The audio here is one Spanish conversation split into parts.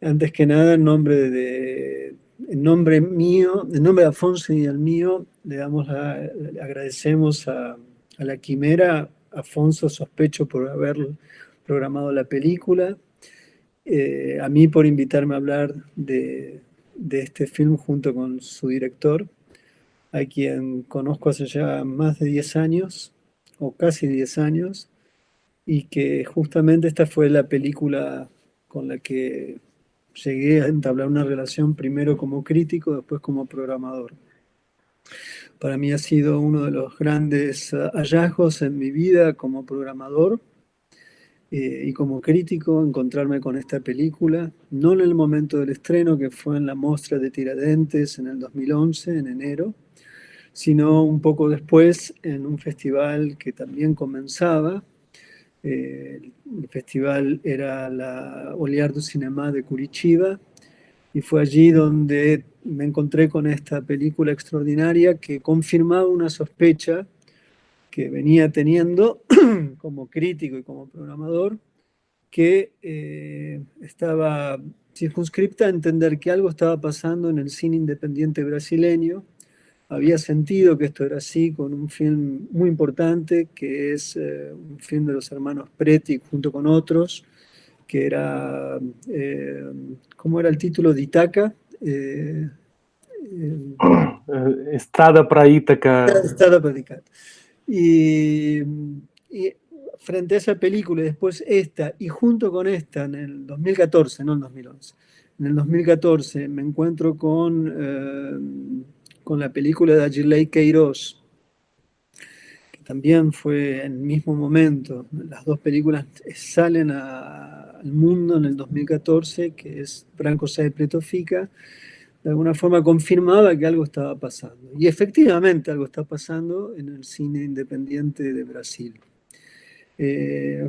Antes que nada, en nombre mío, en nombre de Afonso y el mío, le agradecemos a la Quimera, Afonso sospecho por haber programado la película, a mí por invitarme a hablar de este film junto con su director, a quien conozco hace ya más de 10 años, o casi 10 años, y que justamente esta fue la película con la que llegué a entablar una relación primero como crítico, después como programador. Para mí ha sido uno de los grandes hallazgos en mi vida como programador y como crítico encontrarme con esta película, no en el momento del estreno, que fue en la Mostra de Tiradentes en el 2011, en enero, sino un poco después en un festival que también comenzaba. El festival era la Oliar du Cinema de Curitiba y fue allí donde me encontré con esta película extraordinaria que confirmaba una sospecha que venía teniendo como crítico y como programador, que estaba circunscripta a entender que algo estaba pasando en el cine independiente brasileño. Había sentido que esto era así con un film muy importante, que es un film de los hermanos Preti junto con otros, que era, ¿cómo era el título? De Itaca. Eh, Estrada para Ítaca. Estado Predicat. Y, y frente a esa película y después esta, y junto con esta, en el 2014, no en 2011, en el 2014 me encuentro con la película de Agilei Queiroz, que también fue en el mismo momento. Las dos películas salen al mundo en el 2014, que es Branco Sai Preto Fica. De alguna forma confirmaba que algo estaba pasando. Y efectivamente algo está pasando en el cine independiente de Brasil.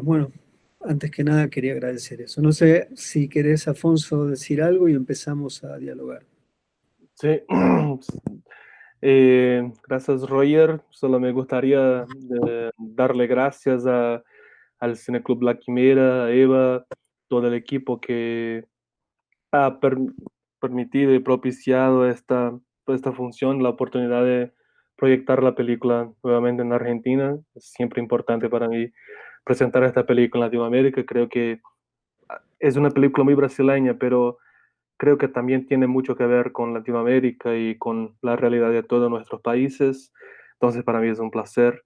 Bueno, antes que nada quería agradecer eso. No sé si querés, Afonso, decir algo y empezamos a dialogar. Sí. Gracias, Roger. Solo me gustaría darle gracias al Cineclub La Quimera, a Eva, todo el equipo que ha permitido y propiciado esta función, la oportunidad de proyectar la película nuevamente en Argentina. Es siempre importante para mí presentar esta película en Latinoamérica. Creo que es una película muy brasileña, pero creo que también tiene mucho que ver con Latinoamérica y con la realidad de todos nuestros países. Entonces, para mí es un placer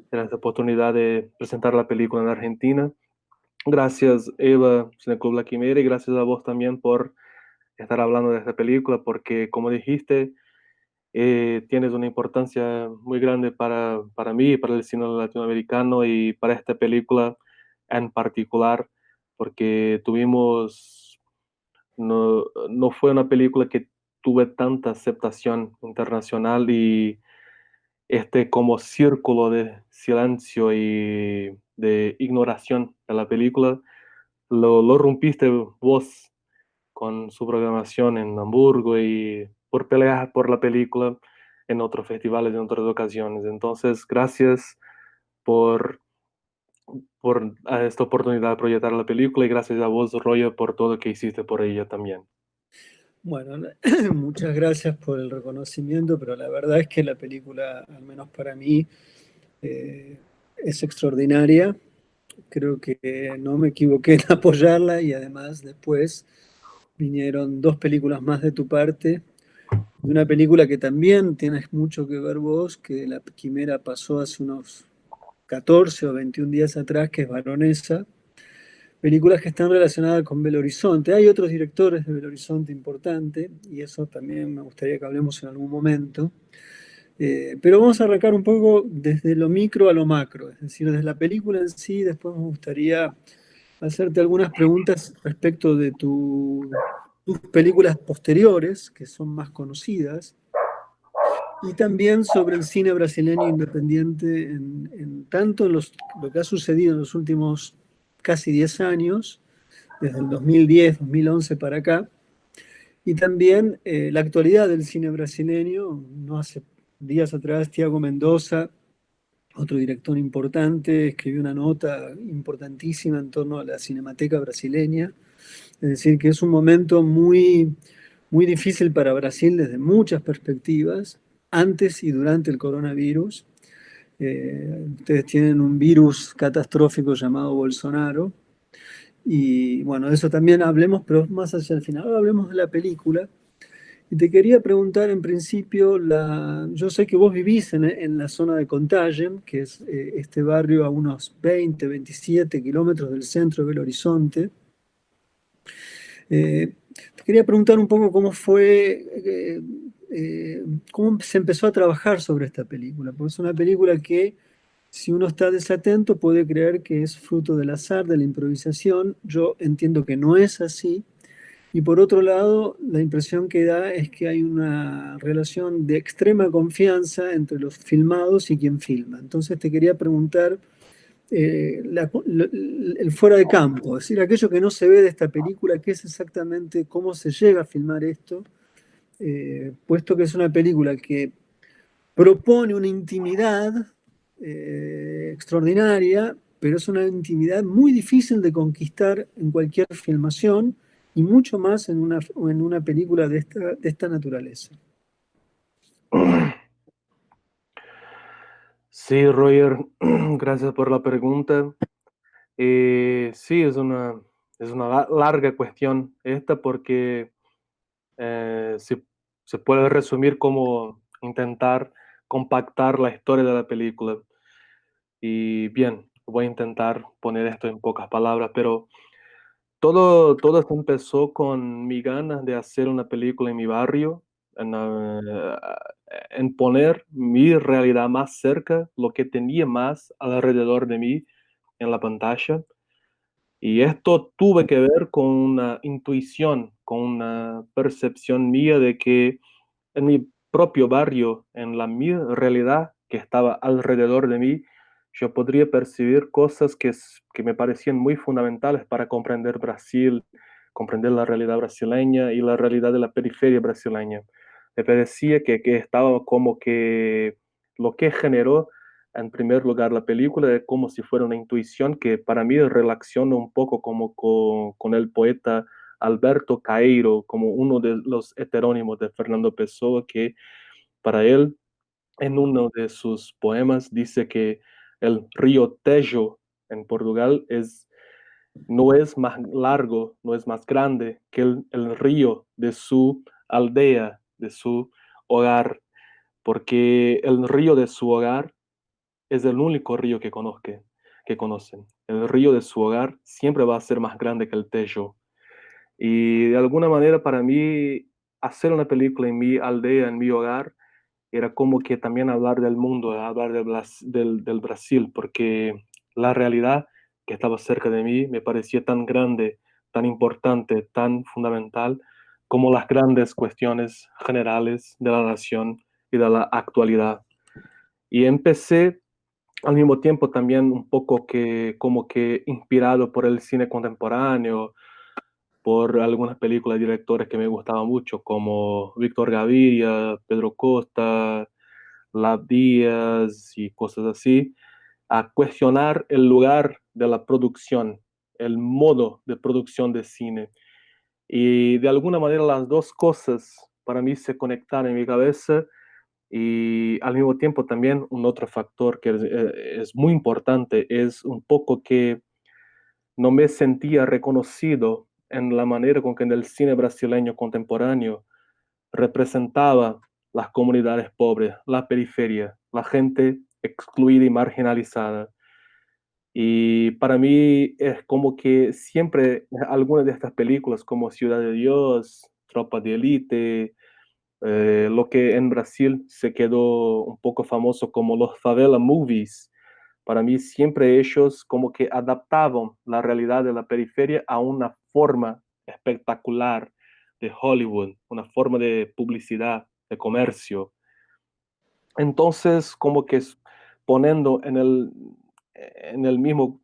tener esta oportunidad de presentar la película en Argentina. Gracias, Eva, Cineclub La Quimera, y gracias a vos también por estar hablando de esta película, porque como dijiste, tienes una importancia muy grande para mí, para el cine latinoamericano y para esta película en particular, porque no fue una película que tuve tanta aceptación internacional y este como círculo de silencio y de ignoración de la película lo rompiste vos con su programación en Hamburgo y por pelear por la película en otros festivales, en otras ocasiones. Entonces, gracias por, por esta oportunidad de proyectar la película y gracias a vos, Roger, por todo lo que hiciste por ella también. Bueno, muchas gracias por el reconocimiento, pero la verdad es que la película, al menos para mí, eh, es extraordinaria. Creo que no me equivoqué en apoyarla y además después vinieron dos películas más de tu parte. Y una película que también tienes mucho que ver vos, que La Quimera pasó hace unos 14 o 21 días atrás, que es Baronesa. Películas que están relacionadas con Belo Horizonte. Hay otros directores de Belo Horizonte importantes y eso también me gustaría que hablemos en algún momento. Pero vamos a arrancar un poco desde lo micro a lo macro, es decir, desde la película en sí. Después me gustaría hacerte algunas preguntas respecto de tus películas posteriores, que son más conocidas, y también sobre el cine brasileño independiente, tanto en lo que ha sucedido en los últimos casi 10 años, desde el 2010, 2011 para acá, y también la actualidad del cine brasileño. No hace días atrás, Tiago Mendoza, otro director importante, escribió una nota importantísima en torno a la cinemateca brasileña. Es decir, que es un momento muy, muy difícil para Brasil desde muchas perspectivas, antes y durante el coronavirus. Ustedes tienen un virus catastrófico llamado Bolsonaro. Y bueno, de eso también hablemos, pero más hacia el final. Ahora hablemos de la película. Y te quería preguntar en principio, yo sé que vos vivís en la zona de Contagem, que es este barrio a unos 20, 27 kilómetros del centro de Belo Horizonte. Te quería preguntar un poco cómo fue, cómo se empezó a trabajar sobre esta película, porque es una película que si uno está desatento puede creer que es fruto del azar, de la improvisación. Yo entiendo que no es así. Y por otro lado, la impresión que da es que hay una relación de extrema confianza entre los filmados y quien filma. Entonces te quería preguntar el fuera de campo, es decir, aquello que no se ve de esta película, qué es exactamente cómo se llega a filmar esto, puesto que es una película que propone una intimidad extraordinaria, pero es una intimidad muy difícil de conquistar en cualquier filmación y mucho más en una película de esta naturaleza. Sí, Roger, gracias por la pregunta. Sí, es una larga cuestión esta porque se puede resumir como intentar compactar la historia de la película. Y bien, voy a intentar poner esto en pocas palabras, pero todo esto empezó con mi ganas de hacer una película en mi barrio, en poner mi realidad más cerca, lo que tenía más alrededor de mí en la pantalla. Y esto tuve que ver con una intuición, con una percepción mía de que en mi propio barrio, en la mi realidad que estaba alrededor de mí, yo podría percibir cosas que me parecían muy fundamentales para comprender Brasil, comprender la realidad brasileña y la realidad de la periferia brasileña. Me parecía que estaba como que lo que generó en primer lugar la película es como si fuera una intuición que para mí relaciona un poco como con el poeta Alberto Caeiro, como uno de los heterónimos de Fernando Pessoa, que para él, en uno de sus poemas, dice que el río Tejo en Portugal no es más largo, no es más grande que el río de su aldea, de su hogar, porque el río de su hogar es el único río que conocen. El río de su hogar siempre va a ser más grande que el Tejo. Y de alguna manera para mí hacer una película en mi aldea, en mi hogar, era como que también hablar del mundo, hablar del Brasil, porque la realidad que estaba cerca de mí me parecía tan grande, tan importante, tan fundamental como las grandes cuestiones generales de la nación y de la actualidad. Y empecé al mismo tiempo también un poco que como que inspirado por el cine contemporáneo, por algunas películas de directores que me gustaban mucho, como Víctor Gaviria, Pedro Costa, Lab Díaz y cosas así, a cuestionar el lugar de la producción, el modo de producción de cine. Y de alguna manera las dos cosas para mí se conectaron en mi cabeza y al mismo tiempo también un otro factor que es muy importante es un poco que no me sentía reconocido en la manera con que en el cine brasileño contemporáneo representaba las comunidades pobres, la periferia, la gente excluida y marginalizada. Y para mí es como que siempre algunas de estas películas como Ciudad de Dios, Tropa de Élite, lo que en Brasil se quedó un poco famoso como los favela movies. Para mí siempre ellos como que adaptaban la realidad de la periferia a una forma espectacular de Hollywood, una forma de publicidad, de comercio. Entonces, como que poniendo en el mismo,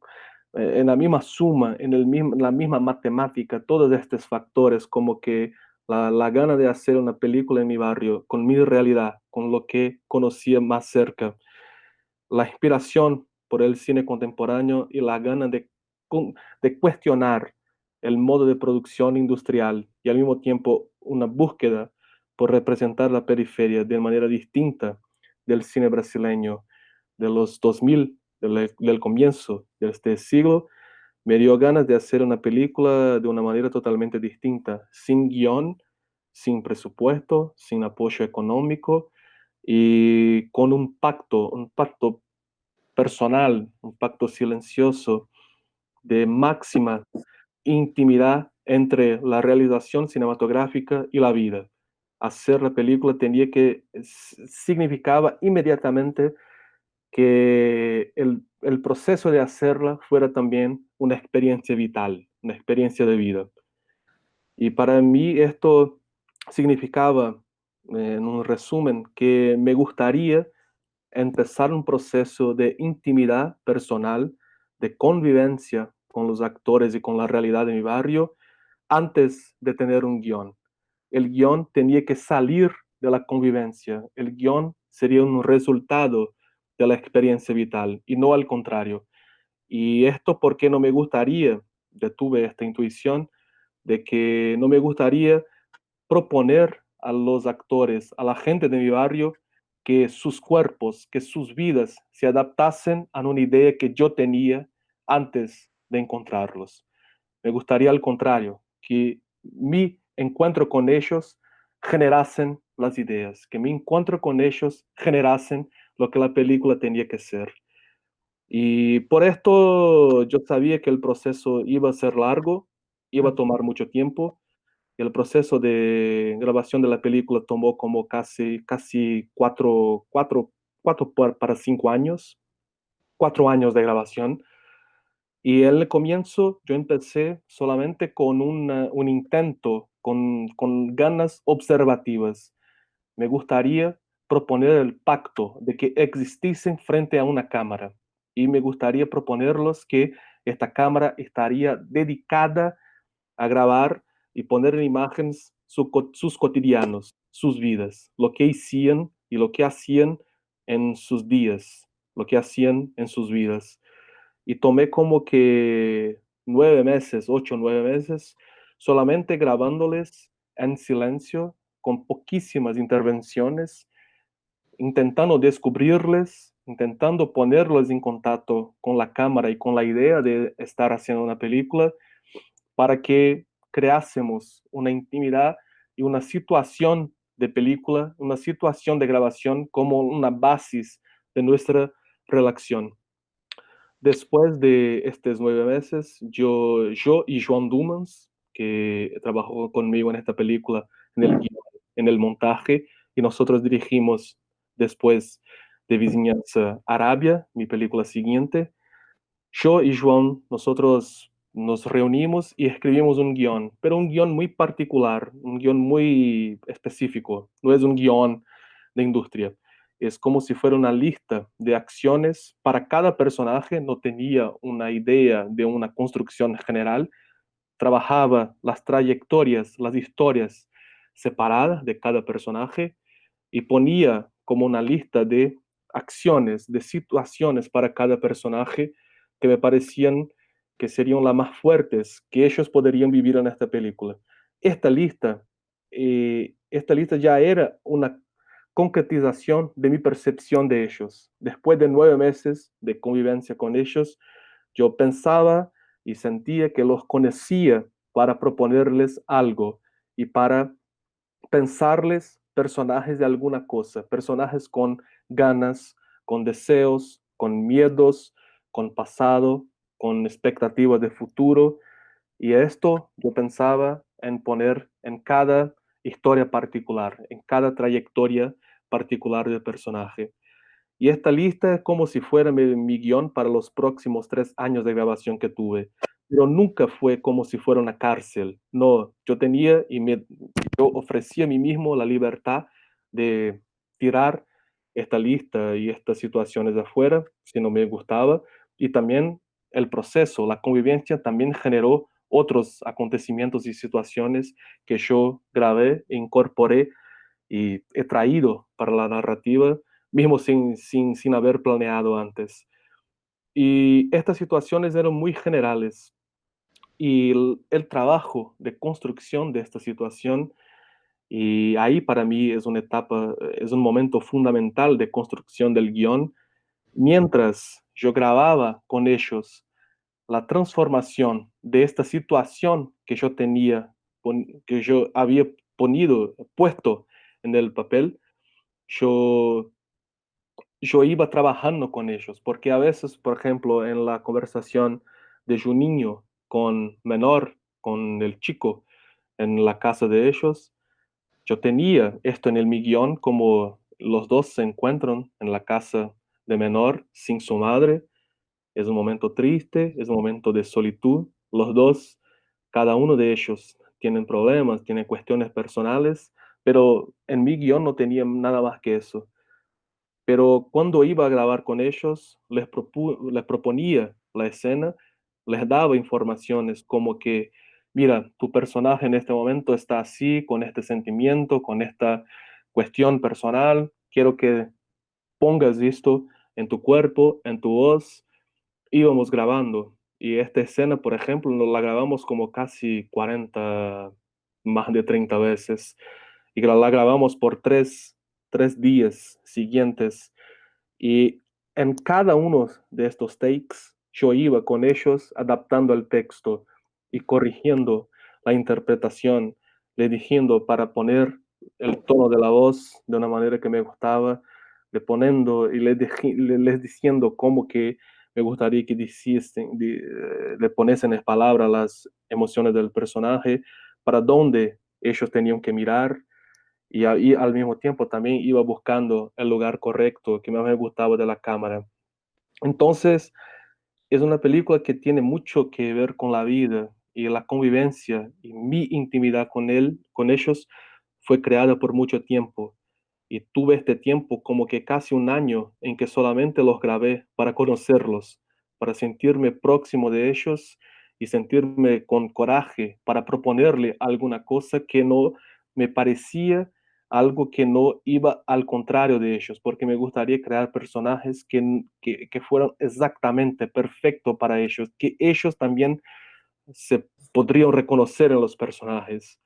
en la misma suma, la misma matemática, todos estos factores, como que la gana de hacer una película en mi barrio, con mi realidad, con lo que conocía más cerca, la inspiración por el cine contemporáneo y la gana de cuestionar el modo de producción industrial y al mismo tiempo una búsqueda por representar la periferia de manera distinta del cine brasileño de los 2000, del comienzo de este siglo, me dio ganas de hacer una película de una manera totalmente distinta, sin guión, sin presupuesto, sin apoyo económico y con un pacto personal, un pacto silencioso de máxima intimidad entre la realización cinematográfica y la vida. Hacer la película tenía que, significaba inmediatamente que el proceso de hacerla fuera también una experiencia vital, una experiencia de vida. Y para mí esto significaba, en un resumen, que me gustaría empezar un proceso de intimidad personal, de convivencia con los actores y con la realidad de mi barrio antes de tener un guión. El guión tenía que salir de la convivencia. El guión sería un resultado de la experiencia vital y no al contrario. Y esto porque no me gustaría, ya tuve esta intuición de que no me gustaría proponer a los actores, a la gente de mi barrio, que sus cuerpos, que sus vidas se adaptasen a una idea que yo tenía antes de encontrarlos. Me gustaría al contrario, que mi encuentro con ellos generasen las ideas, que mi encuentro con ellos generasen lo que la película tenía que ser. Y por esto yo sabía que el proceso iba a ser largo, iba a tomar mucho tiempo. El proceso de grabación de la película tomó como casi para 5 años, 4 años de grabación. Y en el comienzo yo empecé solamente con un intento, con ganas observativas. Me gustaría proponer el pacto de que existiesen frente a una cámara y me gustaría proponerlos que esta cámara estaría dedicada a grabar y poner en imágenes sus cotidianos, sus vidas, lo que hacían y lo que hacían en sus días, lo que hacían en sus vidas. Y tomé como que 9 meses, 8 o 9 meses, solamente grabándoles en silencio, con poquísimas intervenciones, intentando descubrirles, intentando ponerlos en contacto con la cámara y con la idea de estar haciendo una película para que creásemos una intimidad y una situación de película, una situación de grabación como una base de nuestra relación. Después de estos 9 meses, yo y Joan Dumans, que trabajó conmigo en esta película, en el guión, en el montaje, y nosotros dirigimos después de Vizinhança Arabia, mi película siguiente. Yo y Joan, nosotros nos reunimos y escribimos un guión, pero un guión muy particular, un guión muy específico. No es un guión de industria. Es como si fuera una lista de acciones para cada personaje. No tenía una idea de una construcción general. Trabajaba las trayectorias, las historias separadas de cada personaje y ponía como una lista de acciones, de situaciones para cada personaje que me parecían que serían las más fuertes que ellos podrían vivir en esta película. Esta lista, esta lista ya era una concretización de mi percepción de ellos. Después de 9 meses de convivencia con ellos, yo pensaba y sentía que los conocía para proponerles algo y para pensarles personajes de alguna cosa, personajes con ganas, con deseos, con miedos, con pasado, con expectativas de futuro. Y esto yo pensaba en poner en cada historia particular, en cada trayectoria particular del personaje. Y esta lista es como si fuera mi guión para los próximos 3 años de grabación que tuve. Pero nunca fue como si fuera una cárcel. No, yo tenía yo ofrecía a mí mismo la libertad de tirar esta lista y estas situaciones de afuera si no me gustaba. Y también el proceso, la convivencia también generó otros acontecimientos y situaciones que yo grabé, incorporé y he traído para la narrativa, mismo sin haber planeado antes. Y estas situaciones eran muy generales. y el trabajo de construcción de esta situación. Y ahí para mí es una etapa, es un momento fundamental de construcción del guión. Mientras yo grababa con ellos la transformación de esta situación que yo tenía, que yo había puesto en el papel, yo, yo iba trabajando con ellos, porque a veces, por ejemplo, en la conversación de Juninho con Menor, con el chico, en la casa de ellos, yo tenía esto en mi guión, como los dos se encuentran en la casa de Menor sin su madre. Es un momento triste, es un momento de solitud. Los dos, cada uno de ellos, tienen problemas, tienen cuestiones personales, pero en mi guión no tenía nada más que eso. Pero cuando iba a grabar con ellos, les proponía la escena, les daba informaciones como que, mira, tu personaje en este momento está así, con este sentimiento, con esta cuestión personal, quiero que pongas esto en tu cuerpo, en tu voz. Íbamos grabando y esta escena, por ejemplo, nos la grabamos como casi 40, más de 30 veces, y la grabamos por tres días siguientes, y en cada uno de estos takes yo iba con ellos adaptando el texto y corrigiendo la interpretación, le diciendo para poner el tono de la voz de una manera que me gustaba, le poniendo y les diciendo cómo que me gustaría que le ponesen en palabras las emociones del personaje, para dónde ellos tenían que mirar, y ahí al mismo tiempo también iba buscando el lugar correcto que más me gustaba de la cámara. Entonces, es una película que tiene mucho que ver con la vida y la convivencia, y mi intimidad con ellos fue creada por mucho tiempo. Y tuve este tiempo como que casi un año en que solamente los grabé para conocerlos, para sentirme próximo de ellos y sentirme con coraje para proponerle alguna cosa que no me parecía algo que no iba al contrario de ellos, porque me gustaría crear personajes que fueran exactamente perfectos para ellos, que ellos también se podrían reconocer en los personajes.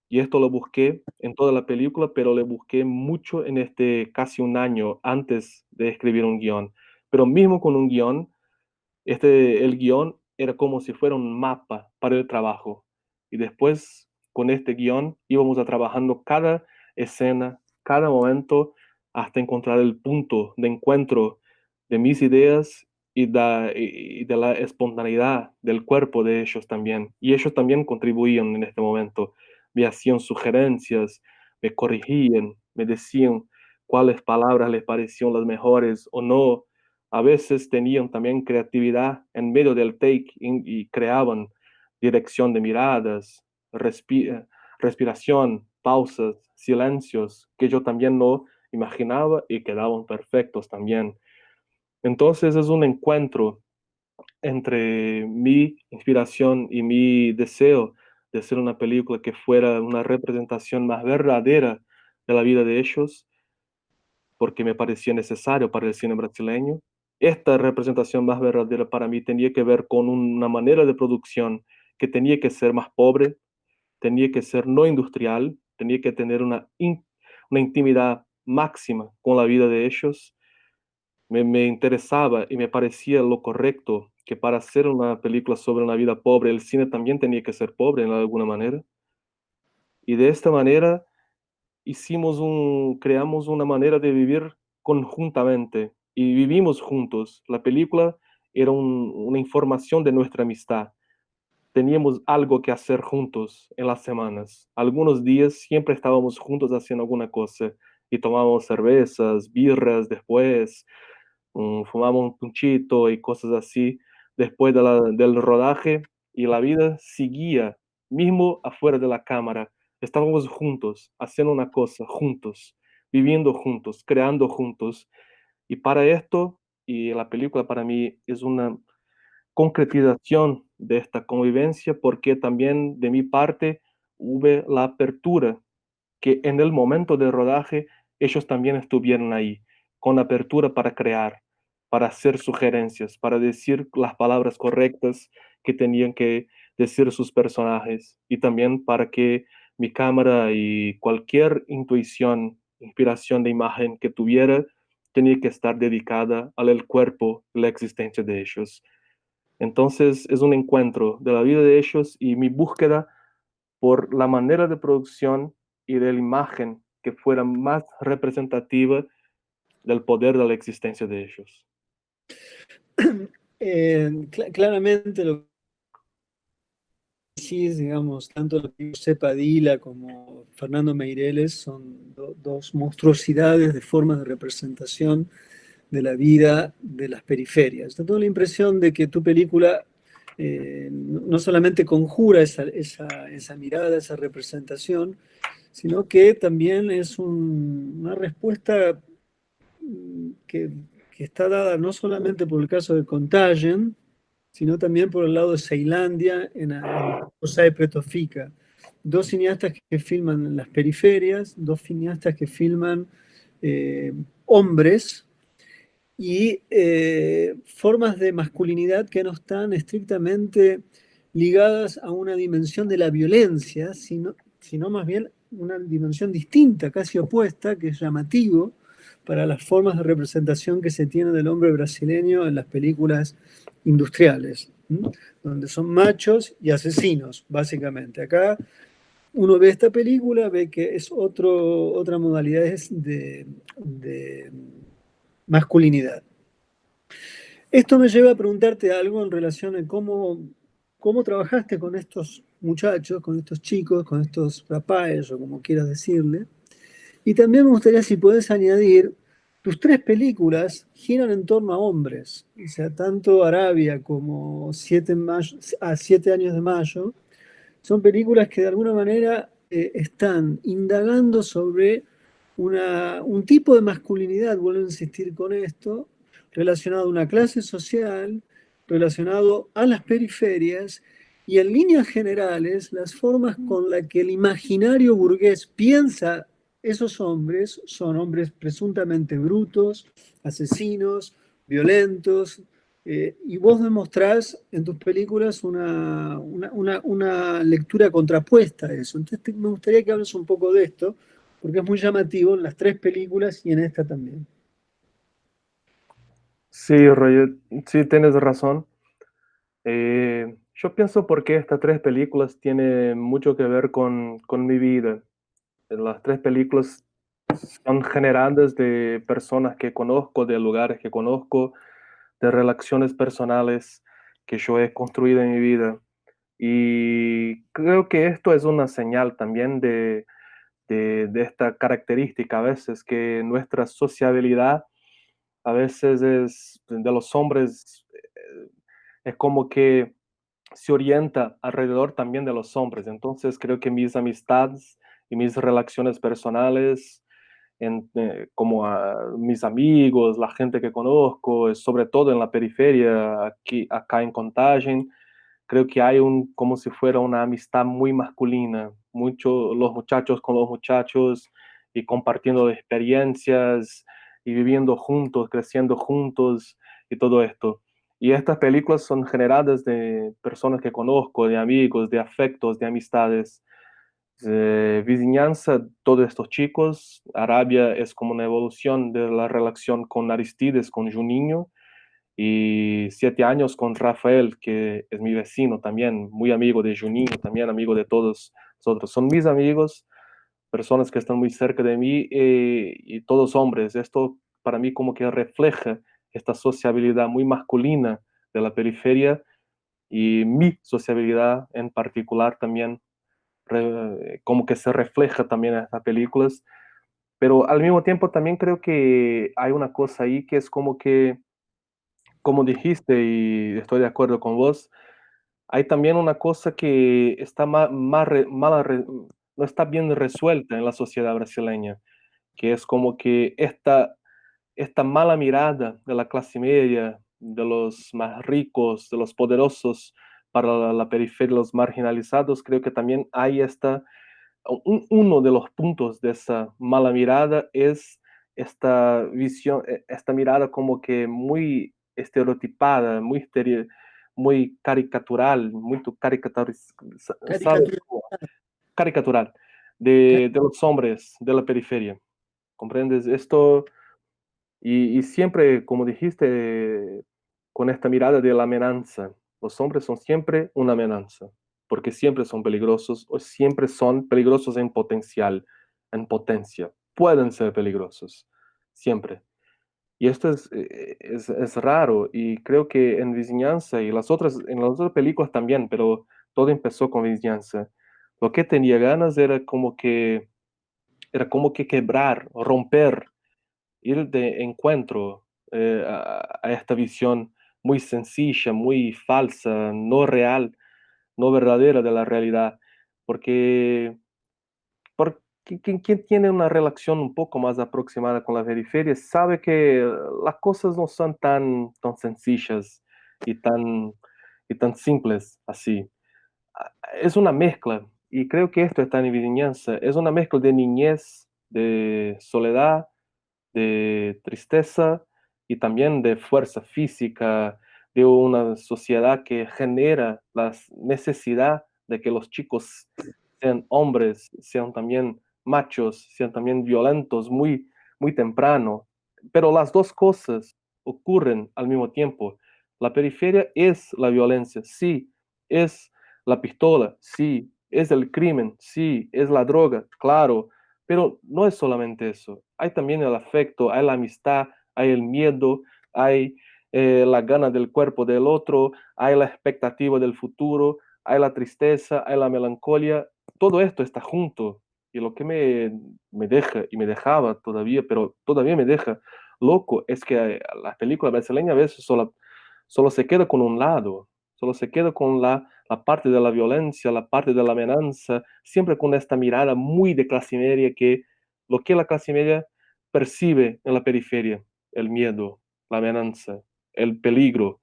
Y esto lo busqué en toda la película, pero le busqué mucho en este casi un año antes de escribir un guión. Pero mismo con un guión, el guión era como si fuera un mapa para el trabajo. Y después, con este guión, íbamos a trabajando cada escena, cada momento, hasta encontrar el punto de encuentro de mis ideas y de la espontaneidad del cuerpo de ellos también. Y ellos también contribuían en este momento. Me hacían sugerencias, me corregían, me decían cuáles palabras les parecían las mejores o no. A veces tenían también creatividad en medio del take y creaban dirección de miradas, respiración, pausas, silencios que yo también no imaginaba y quedaban perfectos también. Entonces es un encuentro entre mi inspiración y mi deseo de hacer una película que fuera una representación más verdadera de la vida de ellos, porque me parecía necesario para el cine brasileño. Esta representación más verdadera para mí tenía que ver con una manera de producción que tenía que ser más pobre, tenía que ser no industrial, tenía que tener una intimidad máxima con la vida de ellos. Me interesaba y me parecía lo correcto que para hacer una película sobre una vida pobre, el cine también tenía que ser pobre en alguna manera. Y de esta manera creamos una manera de vivir conjuntamente y vivimos juntos. La película era una información de nuestra amistad. Teníamos algo que hacer juntos en las semanas. Algunos días siempre estábamos juntos haciendo alguna cosa y tomábamos cervezas, birras después, fumábamos un punchito y cosas así después del rodaje, y la vida seguía, mismo afuera de la cámara. Estábamos juntos, haciendo una cosa juntos, viviendo juntos, creando juntos. Y para esto, y la película para mí es una concretización de esta convivencia, porque también de mi parte hubo la apertura, que en el momento del rodaje ellos también estuvieron ahí, con apertura para crear, para hacer sugerencias, para decir las palabras correctas que tenían que decir sus personajes y también para que mi cámara y cualquier intuición, inspiración de imagen que tuviera, tenía que estar dedicada al cuerpo, la existencia de ellos. Entonces es un encuentro de la vida de ellos y mi búsqueda por la manera de producción y de la imagen que fuera más representativa del poder de la existencia de ellos. Claramente lo que decís, digamos, tanto lo que José Padilla como Fernando Meireles son dos monstruosidades de formas de representación de la vida de las periferias. Tengo la impresión de que tu película no solamente conjura esa mirada, esa representación, sino que también es una respuesta que, que está dada no solamente por el caso de Contagion, sino también por el lado de Ceilandia en José Pretofica. Dos cineastas que filman en las periferias, dos cineastas que filman hombres y formas de masculinidad que no están estrictamente ligadas a una dimensión de la violencia, sino más bien una dimensión distinta, casi opuesta, que es llamativo para las formas de representación que se tiene del hombre brasileño en las películas industriales, donde son machos y asesinos, básicamente. Acá uno ve esta película, ve que es otra modalidad de masculinidad. Esto me lleva a preguntarte algo en relación a cómo trabajaste con estos muchachos, con estos chicos, con estos rapáes o como quieras decirle. Y también me gustaría si puedes añadir, tus tres películas giran en torno a hombres, o sea, tanto Arabia como Siete años de mayo, son películas que de alguna manera están indagando sobre un tipo de masculinidad, vuelvo a insistir con esto, relacionado a una clase social, relacionado a las periferias y en líneas generales las formas con las que el imaginario burgués piensa esos hombres son hombres presuntamente brutos, asesinos, violentos, y vos demostrás en tus películas una lectura contrapuesta a eso. Entonces me gustaría que hables un poco de esto, porque es muy llamativo en las tres películas y en esta también. Sí, Roger, sí tienes razón. Yo pienso porque estas tres películas tienen mucho que ver con mi vida. Las tres películas son generadas de personas que conozco, de lugares que conozco, de relaciones personales que yo he construido en mi vida. Y creo que esto es una señal también de esta característica a veces, que nuestra sociabilidad a veces es de los hombres, es como que se orienta alrededor también de los hombres. Entonces creo que mis amistades y mis relaciones personales, como a mis amigos, la gente que conozco, sobre todo en la periferia, acá en Contagem, creo que hay como si fuera una amistad muy masculina, mucho los muchachos con los muchachos y compartiendo experiencias y viviendo juntos, creciendo juntos y todo esto. Y estas películas son generadas de personas que conozco, de amigos, de afectos, de amistades. Vizinhança, todos estos chicos. Arabia es como una evolución de la relación con Aristides, con Juninho, y 7 años con Rafael, que es mi vecino también, muy amigo de Juninho, también amigo de todos nosotros. Son mis amigos, personas que están muy cerca de mí y todos hombres. Esto para mí como que refleja esta sociabilidad muy masculina de la periferia y mi sociabilidad en particular también, como que se refleja también en estas películas. Pero al mismo tiempo también creo que hay una cosa ahí que es como que, como dijiste, y estoy de acuerdo con vos, hay también una cosa que está no está bien resuelta en la sociedad brasileña, que es como que esta mala mirada de la clase media, de los más ricos, de los poderosos para la periferia, los marginalizados, creo que también hay uno de los puntos de esa mala mirada es esta visión, esta mirada como que muy estereotipada, muy muy caricatural, muy ¿sabes? Caricatura. Caricatural de los hombres de la periferia. ¿Comprendes? Esto, y siempre, como dijiste, con esta mirada de la amenaza. Los hombres son siempre una amenaza, porque siempre son peligrosos o siempre son peligrosos en potencial, en potencia. Pueden ser peligrosos, siempre. Y esto es raro y creo que en Vizinhança y en las otras películas también, pero todo empezó con Vizinhança. Lo que tenía ganas era como que quebrar, romper, ir de encuentro a esta visión muy sencilla, muy falsa, no real, no verdadera de la realidad. Porque, porque quien tiene una relación un poco más aproximada con la periferia sabe que las cosas no son tan sencillas y y tan simples así. Es una mezcla, y creo que esto está en Vizinhança, es una mezcla de niñez, de soledad, de tristeza y también de fuerza física, de una sociedad que genera la necesidad de que los chicos sean hombres, sean también machos, sean también violentos muy temprano. Pero las dos cosas ocurren al mismo tiempo. La periferia es la violencia, sí, es la pistola, sí, es el crimen, sí, es la droga, claro, pero no es solamente eso. Hay también el afecto, hay la amistad, hay el miedo, hay la gana del cuerpo del otro, hay la expectativa del futuro, hay la tristeza, hay la melancolía. Todo esto está junto. Y lo que me deja y me dejaba todavía, pero todavía me deja loco, es que la película brasileña a veces solo se queda con un lado, solo se queda con la parte de la violencia, la parte de la amenaza, siempre con esta mirada muy de clase media que lo que la clase media percibe en la periferia, el miedo, la amenaza, el peligro.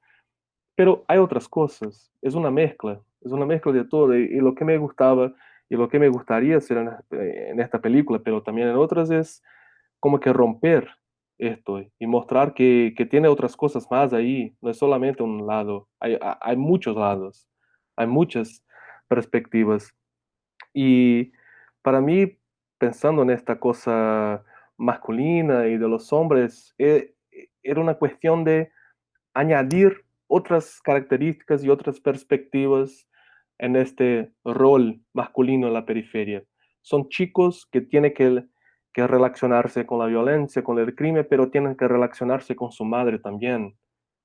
Pero hay otras cosas, es una mezcla de todo y lo que me gustaba y lo que me gustaría hacer en esta película, pero también en otras es como que romper esto y mostrar que tiene otras cosas más ahí, no es solamente un lado, hay muchos lados, hay muchas perspectivas. Y para mí, pensando en esta cosa masculina y de los hombres, era una cuestión de añadir otras características y otras perspectivas en este rol masculino en la periferia. Son chicos que tienen que relacionarse con la violencia, con el crimen, pero tienen que relacionarse con su madre también.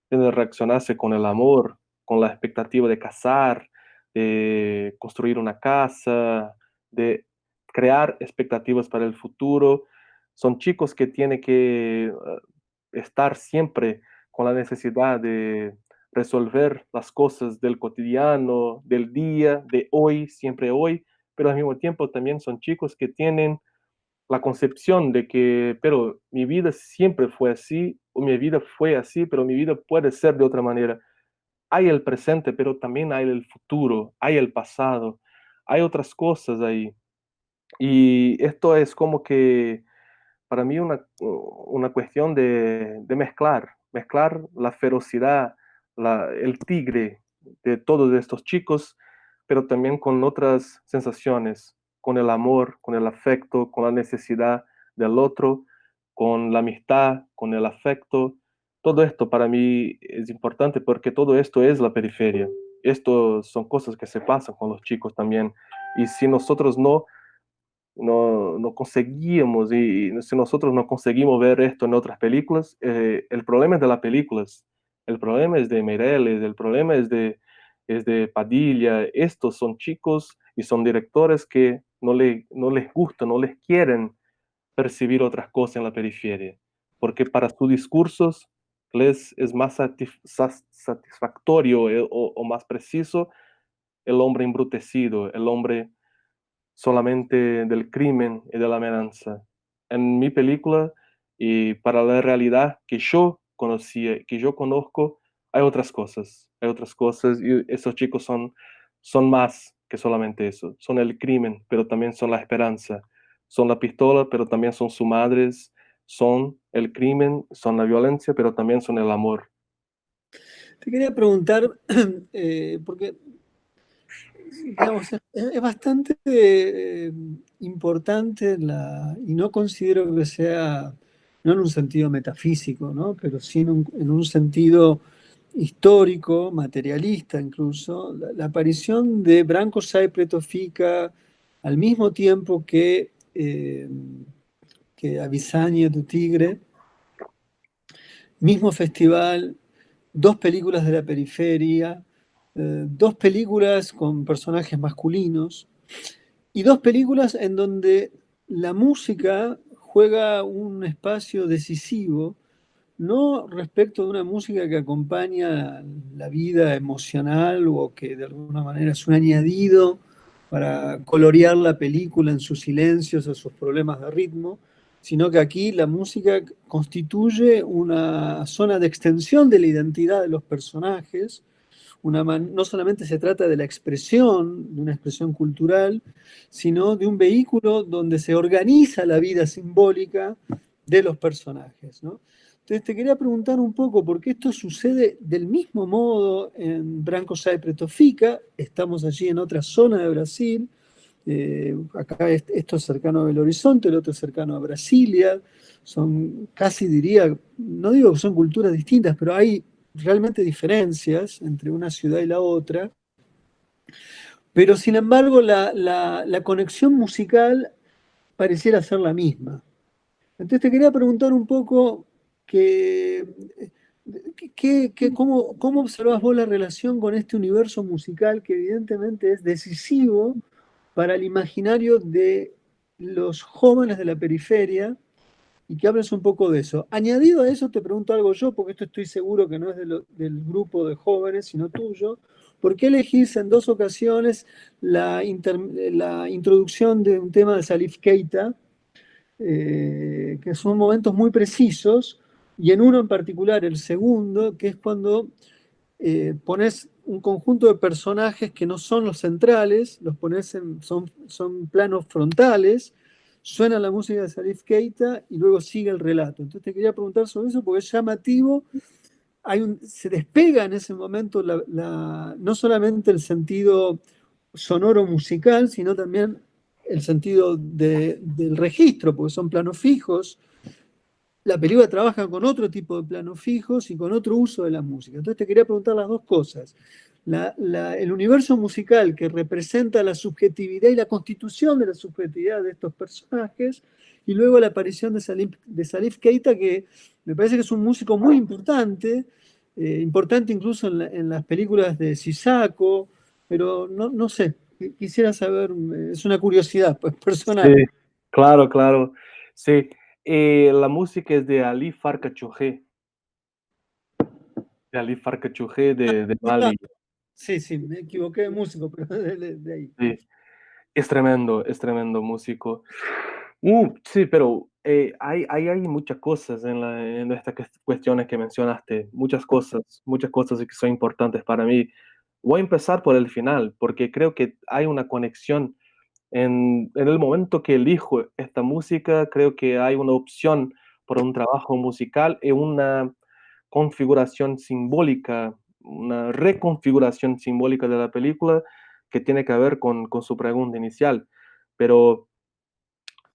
Tienen que relacionarse con el amor, con la expectativa de casar, de construir una casa, de crear expectativas para el futuro. Son chicos que tienen que estar siempre con la necesidad de resolver las cosas del cotidiano, del día, de hoy, siempre hoy, pero al mismo tiempo también son chicos que tienen la concepción de que, pero mi vida siempre fue así, o mi vida fue así, pero mi vida puede ser de otra manera. Hay el presente, pero también hay el futuro, hay el pasado, hay otras cosas ahí. Y esto es como que para mí una cuestión de mezclar la ferocidad, el tigre de todos estos chicos, pero también con otras sensaciones, con el amor, con el afecto, con la necesidad del otro, con la amistad, con el afecto. Todo esto para mí es importante porque todo esto es la periferia. Esto son cosas que se pasan con los chicos también. Y si nosotros no conseguíamos, y si nosotros no conseguimos ver esto en otras películas, el problema es de las películas, el problema es de Meirelles, el problema es de Padilla. Estos son chicos y son directores que no les gusta, no les quieren percibir otras cosas en la periferia, porque para sus discursos les es más satisfactorio o más preciso el hombre embrutecido, el hombre solamente del crimen y de la amenaza. En mi película y para la realidad que yo conocía, que yo conozco, hay otras cosas y esos chicos son más que solamente eso, son el crimen, pero también son la esperanza, son la pistola, pero también son sus madres, son el crimen, son la violencia, pero también son el amor. Te quería preguntar, porque digamos, es bastante importante y no considero que sea, no en un sentido metafísico, ¿no? Pero sí en un sentido histórico, materialista incluso, la aparición de Branko Saipreto Fica al mismo tiempo que Avisaña tu Tigre, mismo festival, dos películas de la periferia, dos películas con personajes masculinos y dos películas en donde la música juega un espacio decisivo, no respecto de una música que acompaña la vida emocional o que de alguna manera es un añadido para colorear la película en sus silencios o sus problemas de ritmo, sino que aquí la música constituye una zona de extensión de la identidad de los personajes. No solamente se trata de la expresión, de una expresión cultural, sino de un vehículo donde se organiza la vida simbólica de los personajes, ¿no? Entonces te quería preguntar un poco, porque esto sucede del mismo modo en Branco Sacra Fica, estamos allí en otra zona de Brasil, acá esto es cercano a Belo Horizonte, el otro es cercano a Brasilia, son casi diría, no digo que son culturas distintas, pero hay realmente diferencias entre una ciudad y la otra, pero sin embargo la conexión musical pareciera ser la misma. Entonces te quería preguntar un poco que, cómo observas vos la relación con este universo musical que evidentemente es decisivo para el imaginario de los jóvenes de la periferia y que hables un poco de eso. Añadido a eso te pregunto algo yo, porque esto estoy seguro que no es del grupo de jóvenes, sino tuyo. ¿Por qué elegís en dos ocasiones la introducción de un tema de Salif Keita, que son momentos muy precisos, y en uno en particular, el segundo, que es cuando pones un conjunto de personajes que no son los centrales, los pones son planos frontales, suena la música de Salif Keita y luego sigue el relato. Entonces te quería preguntar sobre eso porque es llamativo, se despega en ese momento no solamente el sentido sonoro musical, sino también el sentido del registro, porque son planos fijos. La película trabaja con otro tipo de planos fijos y con otro uso de la música. Entonces te quería preguntar las dos cosas. El universo musical que representa la subjetividad y la constitución de la subjetividad de estos personajes, y luego la aparición de Salif Keita, que me parece que es un músico muy importante, importante incluso en las películas de Sisako, pero no sé, quisiera saber, es una curiosidad pues, personal. Sí, claro, claro. Sí, la música es de Ali Farka Chouché, de Ali Farka Chouché de Mali. Sí, sí, me equivoqué de músico, pero de ahí. Sí, es tremendo músico. Sí, pero hay muchas cosas en estas cuestiones que mencionaste, muchas cosas que son importantes para mí. Voy a empezar por el final, porque creo que hay una conexión. En el momento que elijo esta música, creo que hay una opción por un trabajo musical y una configuración simbólica, una reconfiguración simbólica de la película que tiene que ver con su pregunta inicial. Pero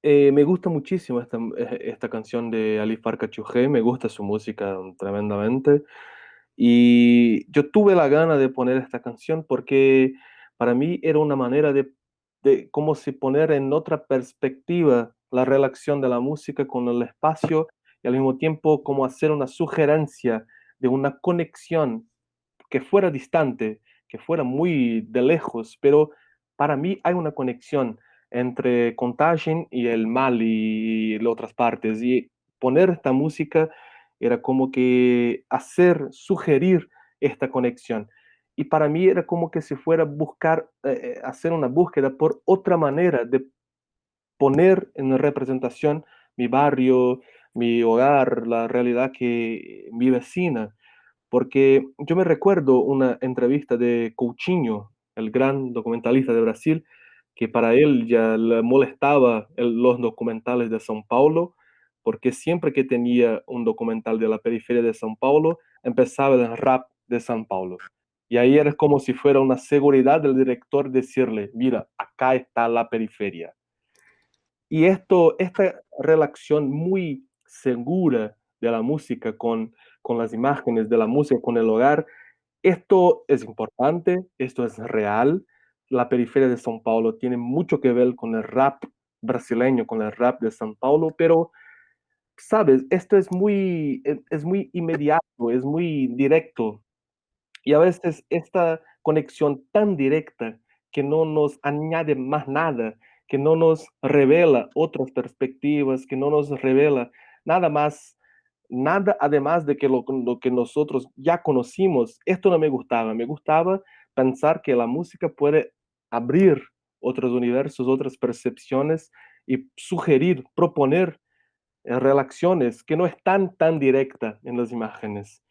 me gusta muchísimo esta canción de Ali Farka Chouché, me gusta su música tremendamente. Y yo tuve la gana de poner esta canción porque para mí era una manera de como si poner en otra perspectiva la relación de la música con el espacio y al mismo tiempo como hacer una sugerencia de una conexión que fuera distante, que fuera muy de lejos, pero para mí hay una conexión entre Contagion y el Mali y las otras partes. Y poner esta música era como que sugerir esta conexión. Y para mí era como que si fuera buscar, hacer una búsqueda por otra manera de poner en representación mi barrio, mi hogar, la realidad que mi vecina. Porque yo me recuerdo una entrevista de Coutinho, el gran documentalista de Brasil, que para él ya le molestaba los documentales de São Paulo, porque siempre que tenía un documental de la periferia de São Paulo, empezaba el rap de São Paulo. Y ahí era como si fuera una seguridad del director decirle, mira, acá está la periferia. Y esta relación muy segura de la música con las imágenes de la música, con el hogar, esto es importante, esto es real. La periferia de São Paulo tiene mucho que ver con el rap brasileño, con el rap de São Paulo, pero, sabes, esto es muy inmediato, es muy directo. Y a veces esta conexión tan directa que no nos añade más nada, que no nos revela otras perspectivas, que no nos revela nada más, nada además de que lo que nosotros ya conocimos, esto no me gustaba. Me gustaba pensar que la música puede abrir otros universos, otras percepciones y sugerir, proponer relaciones que no están tan directas en las imágenes.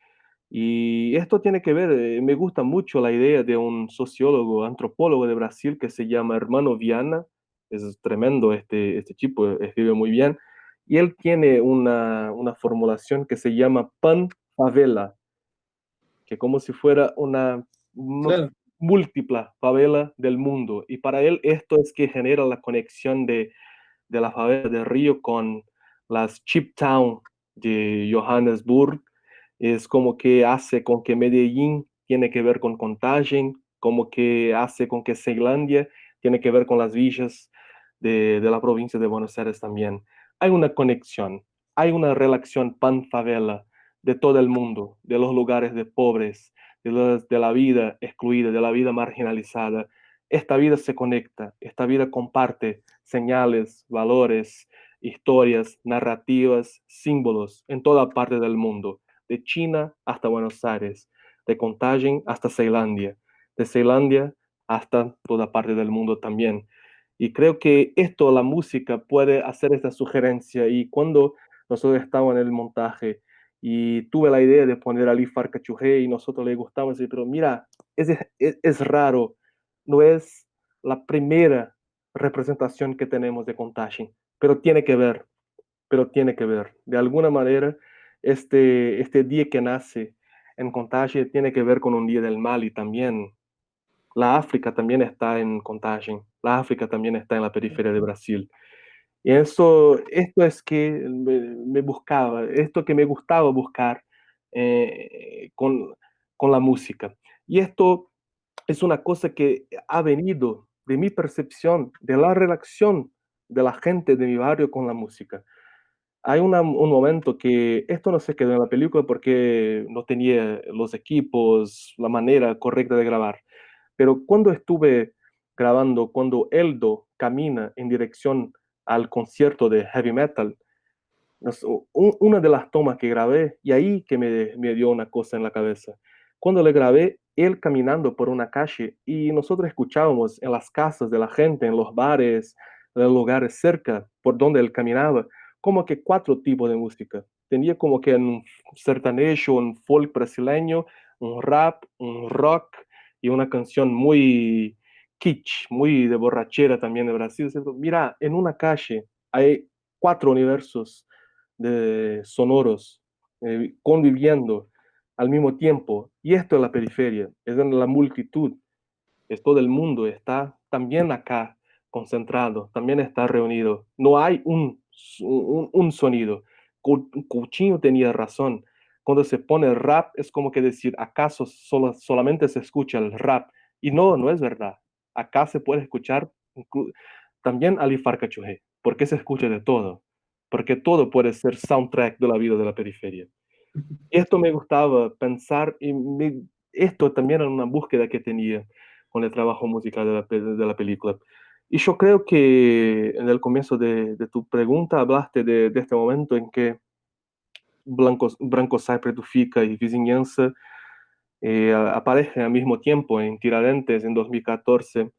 Y esto tiene que ver, me gusta mucho la idea de un sociólogo, antropólogo de Brasil que se llama Hermano Viana, es tremendo este chico, escribe muy bien, y él tiene una formulación que se llama pan favela, que como si fuera una Claro, múltipla favela del mundo, y para él esto es que genera la conexión de la favela de Río con las Chip Town de Johannesburg. Es como que hace con que Medellín tiene que ver con Contagem, como que hace con que Ceilândia tiene que ver con las villas de la provincia de Buenos Aires también. Hay una conexión, hay una relación pan-favela de todo el mundo, de los lugares de pobres, de la vida excluida, de la vida marginalizada. Esta vida se conecta, esta vida comparte señales, valores, historias, narrativas, símbolos en toda parte del mundo, de China hasta Buenos Aires, de Contagem hasta Ceilândia, de Ceilândia hasta toda parte del mundo también. Y creo que esto, la música, puede hacer esta sugerencia. Y cuando nosotros estábamos en el montaje y tuve la idea de poner a Ali Farca Chujé y nosotros le gustamos, pero mira, es raro, no es la primera representación que tenemos de Contagem, pero tiene que ver, pero tiene que ver. De alguna manera, este día que nace en Contagem tiene que ver con un día del Mali también. La África también está en Contagem, la África también está en la periferia de Brasil. Y esto es que me buscaba, esto que me gustaba buscar con la música. Y esto es una cosa que ha venido de mi percepción, de la relación de la gente de mi barrio con la música. Hay un momento que esto no se quedó en la película porque no tenía los equipos, la manera correcta de grabar. Pero cuando estuve grabando, cuando Eldo camina en dirección al concierto de heavy metal, una de las tomas que grabé, y ahí que me dio una cosa en la cabeza. Cuando le grabé, él caminando por una calle y nosotros escuchábamos en las casas de la gente, en los bares, en los lugares cerca por donde él caminaba, como que cuatro tipos de música. Tenía como que un sertanejo, un folk brasileño, un rap, un rock y una canción muy kitsch, muy de borrachera también de Brasil. Mira, en una calle hay cuatro universos de sonoros conviviendo al mismo tiempo. Y esto es la periferia, es en la multitud, es todo el mundo, está también acá concentrado, también está reunido. No hay un sonido. Coutinho tenía razón. Cuando se pone rap es como que decir, ¿acaso solamente se escucha el rap? Y no, no es verdad. Acá se puede escuchar también Ali Farca Chujé, porque se escucha de todo, porque todo puede ser soundtrack de la vida de la periferia. Esto me gustaba pensar y esto también era una búsqueda que tenía con el trabajo musical de la película. Y yo creo que en el comienzo de tu pregunta hablaste de este momento en que Branco Sai, Preto Fica y Vizinhança aparecen al mismo tiempo en Tiradentes en 2014.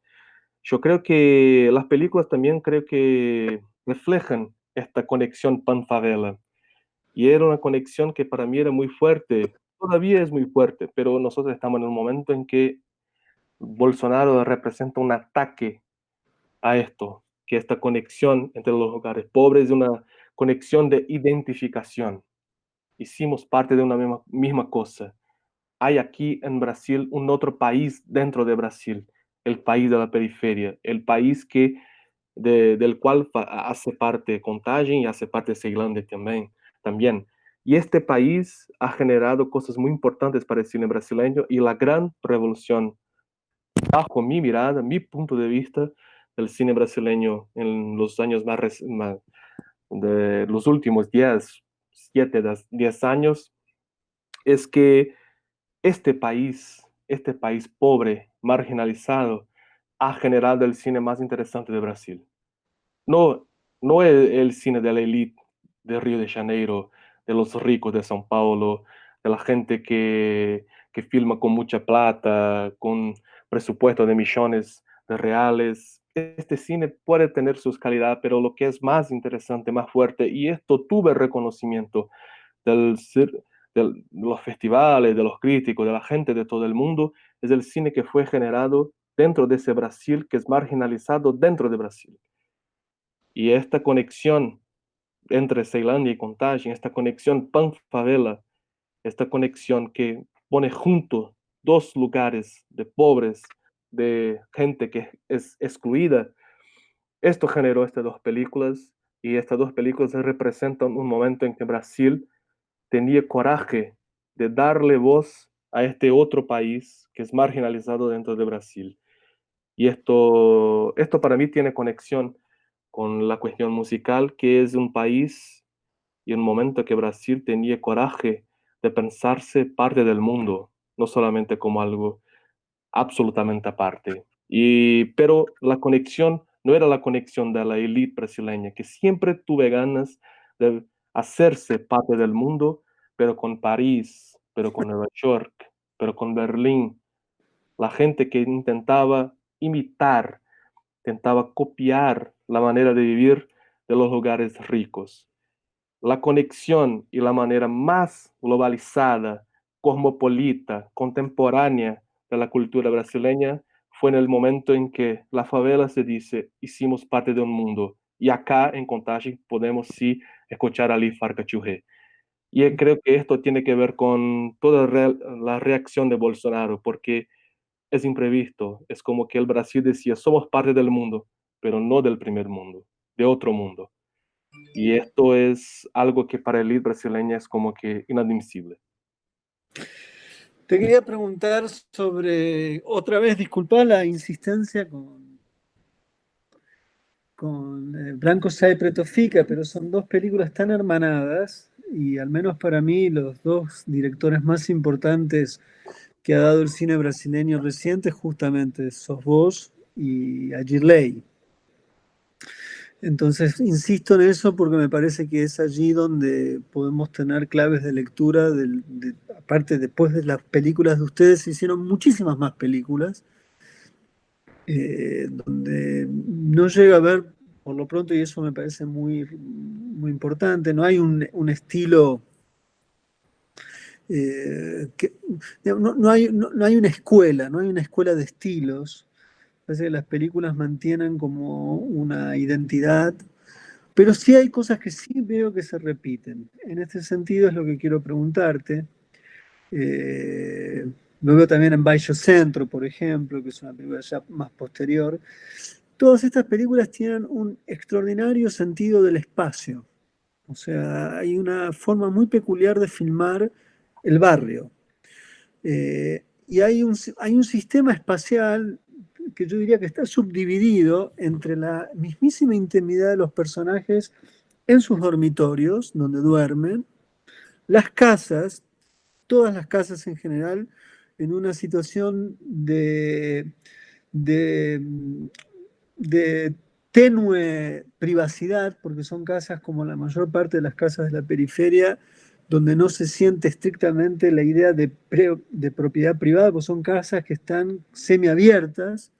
Yo creo que las películas también creo que reflejan esta conexión pan-favela. Y era una conexión que para mí era muy fuerte, todavía es muy fuerte, pero nosotros estamos en un momento en que Bolsonaro representa un ataque a esto, que esta conexión entre los lugares pobres es una conexión de identificación. Hicimos parte de una misma cosa. hay aquí en Brasil un otro país dentro de Brasil, el país de la periferia, el país del cual hace parte Contagem y hace parte Ceilândia también. Y este país ha generado cosas muy importantes para el cine brasileño y la gran revolución, bajo mi mirada, mi punto de vista, del cine brasileño en los años de los últimos 10 años, es que este país pobre, marginalizado, ha generado el cine más interesante de Brasil. No, no el cine de la élite de Río de Janeiro, de los ricos de São Paulo, de la gente que filma con mucha plata, con presupuesto de millones de reales. Este cine puede tener sus calidades, pero lo que es más interesante, más fuerte, y esto tuve reconocimiento del, de los festivales, de los críticos, de la gente de todo el mundo, es el cine que fue generado dentro de ese Brasil que es marginalizado dentro de Brasil. Y esta conexión entre Ceilândia y Contagem, esta conexión pan-favela, esta conexión que pone junto dos lugares de pobres, de gente que es excluida, esto generó estas dos películas y estas dos películas representan un momento en que Brasil tenía coraje de darle voz a este otro país que es marginalizado dentro de Brasil. Y esto para mí tiene conexión con la cuestión musical, que es un país y un momento que Brasil tenía coraje de pensarse parte del mundo, no solamente como algo absolutamente aparte. Pero la conexión no era la conexión de la élite brasileña, que siempre tuve ganas de hacerse parte del mundo, pero con París, pero con Nueva York, pero con Berlín. La gente que intentaba imitar, intentaba copiar la manera de vivir de los lugares ricos. La conexión y la manera más globalizada, cosmopolita, contemporánea de la cultura brasileña fue en el momento en que la favela se dice, hicimos parte de un mundo. Y acá en Contagem podemos sí escuchar a Ali Farca Churré. Y creo que esto tiene que ver con toda la reacción de Bolsonaro, porque es imprevisto. Es como que el Brasil decía, somos parte del mundo, pero no del primer mundo, de otro mundo. Y esto es algo que para el elite brasileña es como que inadmisible. Te quería preguntar sobre, otra vez, disculpa la insistencia con Branco Sai Preto Fica, pero son dos películas tan hermanadas y al menos para mí los dos directores más importantes que ha dado el cine brasileño reciente justamente sos vos y Agirley. Entonces, insisto en eso porque me parece que es allí donde podemos tener claves de lectura. Aparte, después de las películas de ustedes, se hicieron muchísimas más películas, donde no llega a ver, por lo pronto, y eso me parece muy, muy importante, no hay un estilo, no hay una escuela, no hay una escuela de estilos. Parece que las películas mantienen como una identidad. Pero sí hay cosas que sí veo que se repiten. En este sentido es lo que quiero preguntarte. Lo veo también en Baixo Centro, por ejemplo, que es una película ya más posterior. Todas estas películas tienen un extraordinario sentido del espacio. O sea, hay una forma muy peculiar de filmar el barrio. Y hay un sistema espacial que yo diría que está subdividido entre la mismísima intimidad de los personajes en sus dormitorios, donde duermen, las casas, todas las casas en general, en una situación de, de tenue privacidad, porque son casas como la mayor parte de las casas de la periferia, donde no se siente estrictamente la idea de propiedad privada, pues son casas que están semiabiertas.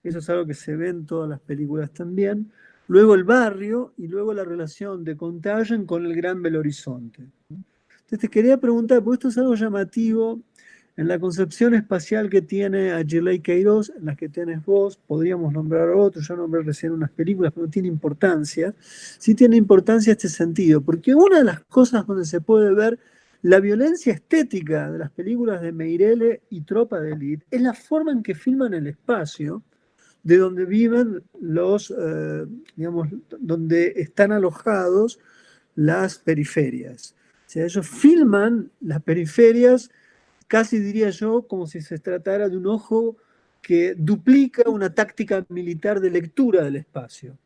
Eso es algo que se ve en todas las películas también. Luego el barrio y luego la relación de Contagem con el Gran Belo Horizonte. Entonces te quería preguntar, porque esto es algo llamativo en la concepción espacial que tiene Agirley Queiroz, en las que tenés vos, podríamos nombrar otros, yo nombré recién unas películas, pero no tiene importancia. Sí tiene importancia este sentido, porque una de las cosas donde se puede ver la violencia estética de las películas de Meirelle y Tropa de Elite es la forma en que filman el espacio de donde viven digamos, donde están alojados las periferias. O sea, ellos filman las periferias, casi diría yo, como si se tratara de un ojo que duplica una táctica militar de lectura del espacio.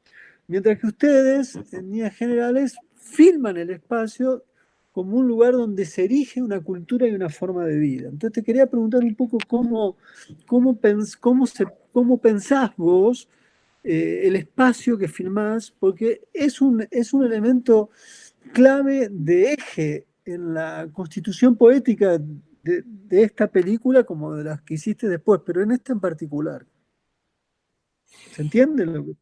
Mientras que ustedes, en líneas generales, filman el espacio como un lugar donde se erige una cultura y una forma de vida. Entonces te quería preguntar un poco cómo pensás vos el espacio que filmás, porque es un elemento clave de eje en la constitución poética de esta película como de las que hiciste después, pero en esta en particular. ¿Se entiende lo que?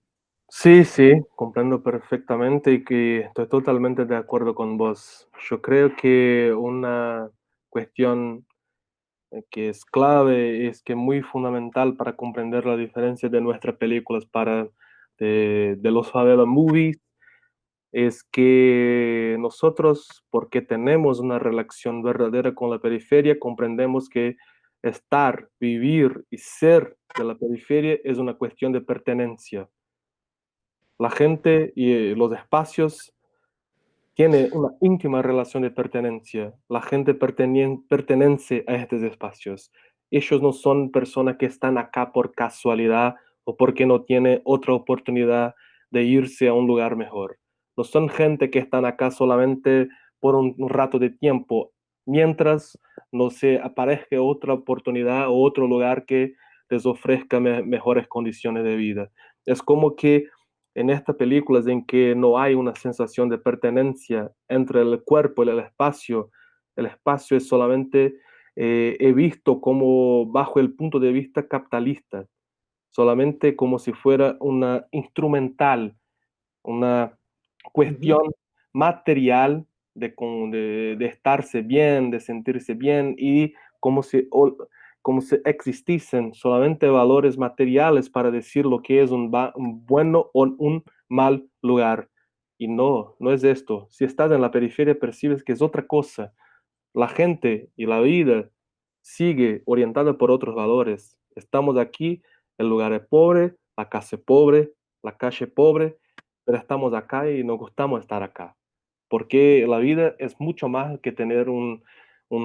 Sí, sí, comprendo perfectamente y que estoy totalmente de acuerdo con vos. Yo creo que una cuestión que es clave, es que muy fundamental para comprender la diferencia de nuestras películas de los favela movies, es que nosotros, porque tenemos una relación verdadera con la periferia, comprendemos que estar, vivir y ser de la periferia es una cuestión de pertenencia. La gente y los espacios tiene una íntima relación de pertenencia. La gente pertenece a estos espacios. Ellos no son personas que están acá por casualidad o porque no tiene otra oportunidad de irse a un lugar mejor. No son gente que están acá solamente por un rato de tiempo, mientras no se aparezca otra oportunidad o otro lugar que les ofrezca mejores condiciones de vida. Es como que en estas películas en que no hay una sensación de pertenencia entre el cuerpo y el espacio es solamente he visto como bajo el punto de vista capitalista, solamente como si fuera una instrumental, una Ujú, cuestión material de estarse bien, de sentirse bien y como si, como si existiesen solamente valores materiales para decir lo que es un bueno o un mal lugar. Y no, no es esto. Si estás en la periferia percibes que es otra cosa. La gente y la vida sigue orientada por otros valores. Estamos aquí, el lugar es pobre, la casa es pobre, la calle es pobre, pero estamos acá y nos gustamos estar acá. Porque la vida es mucho más que tener un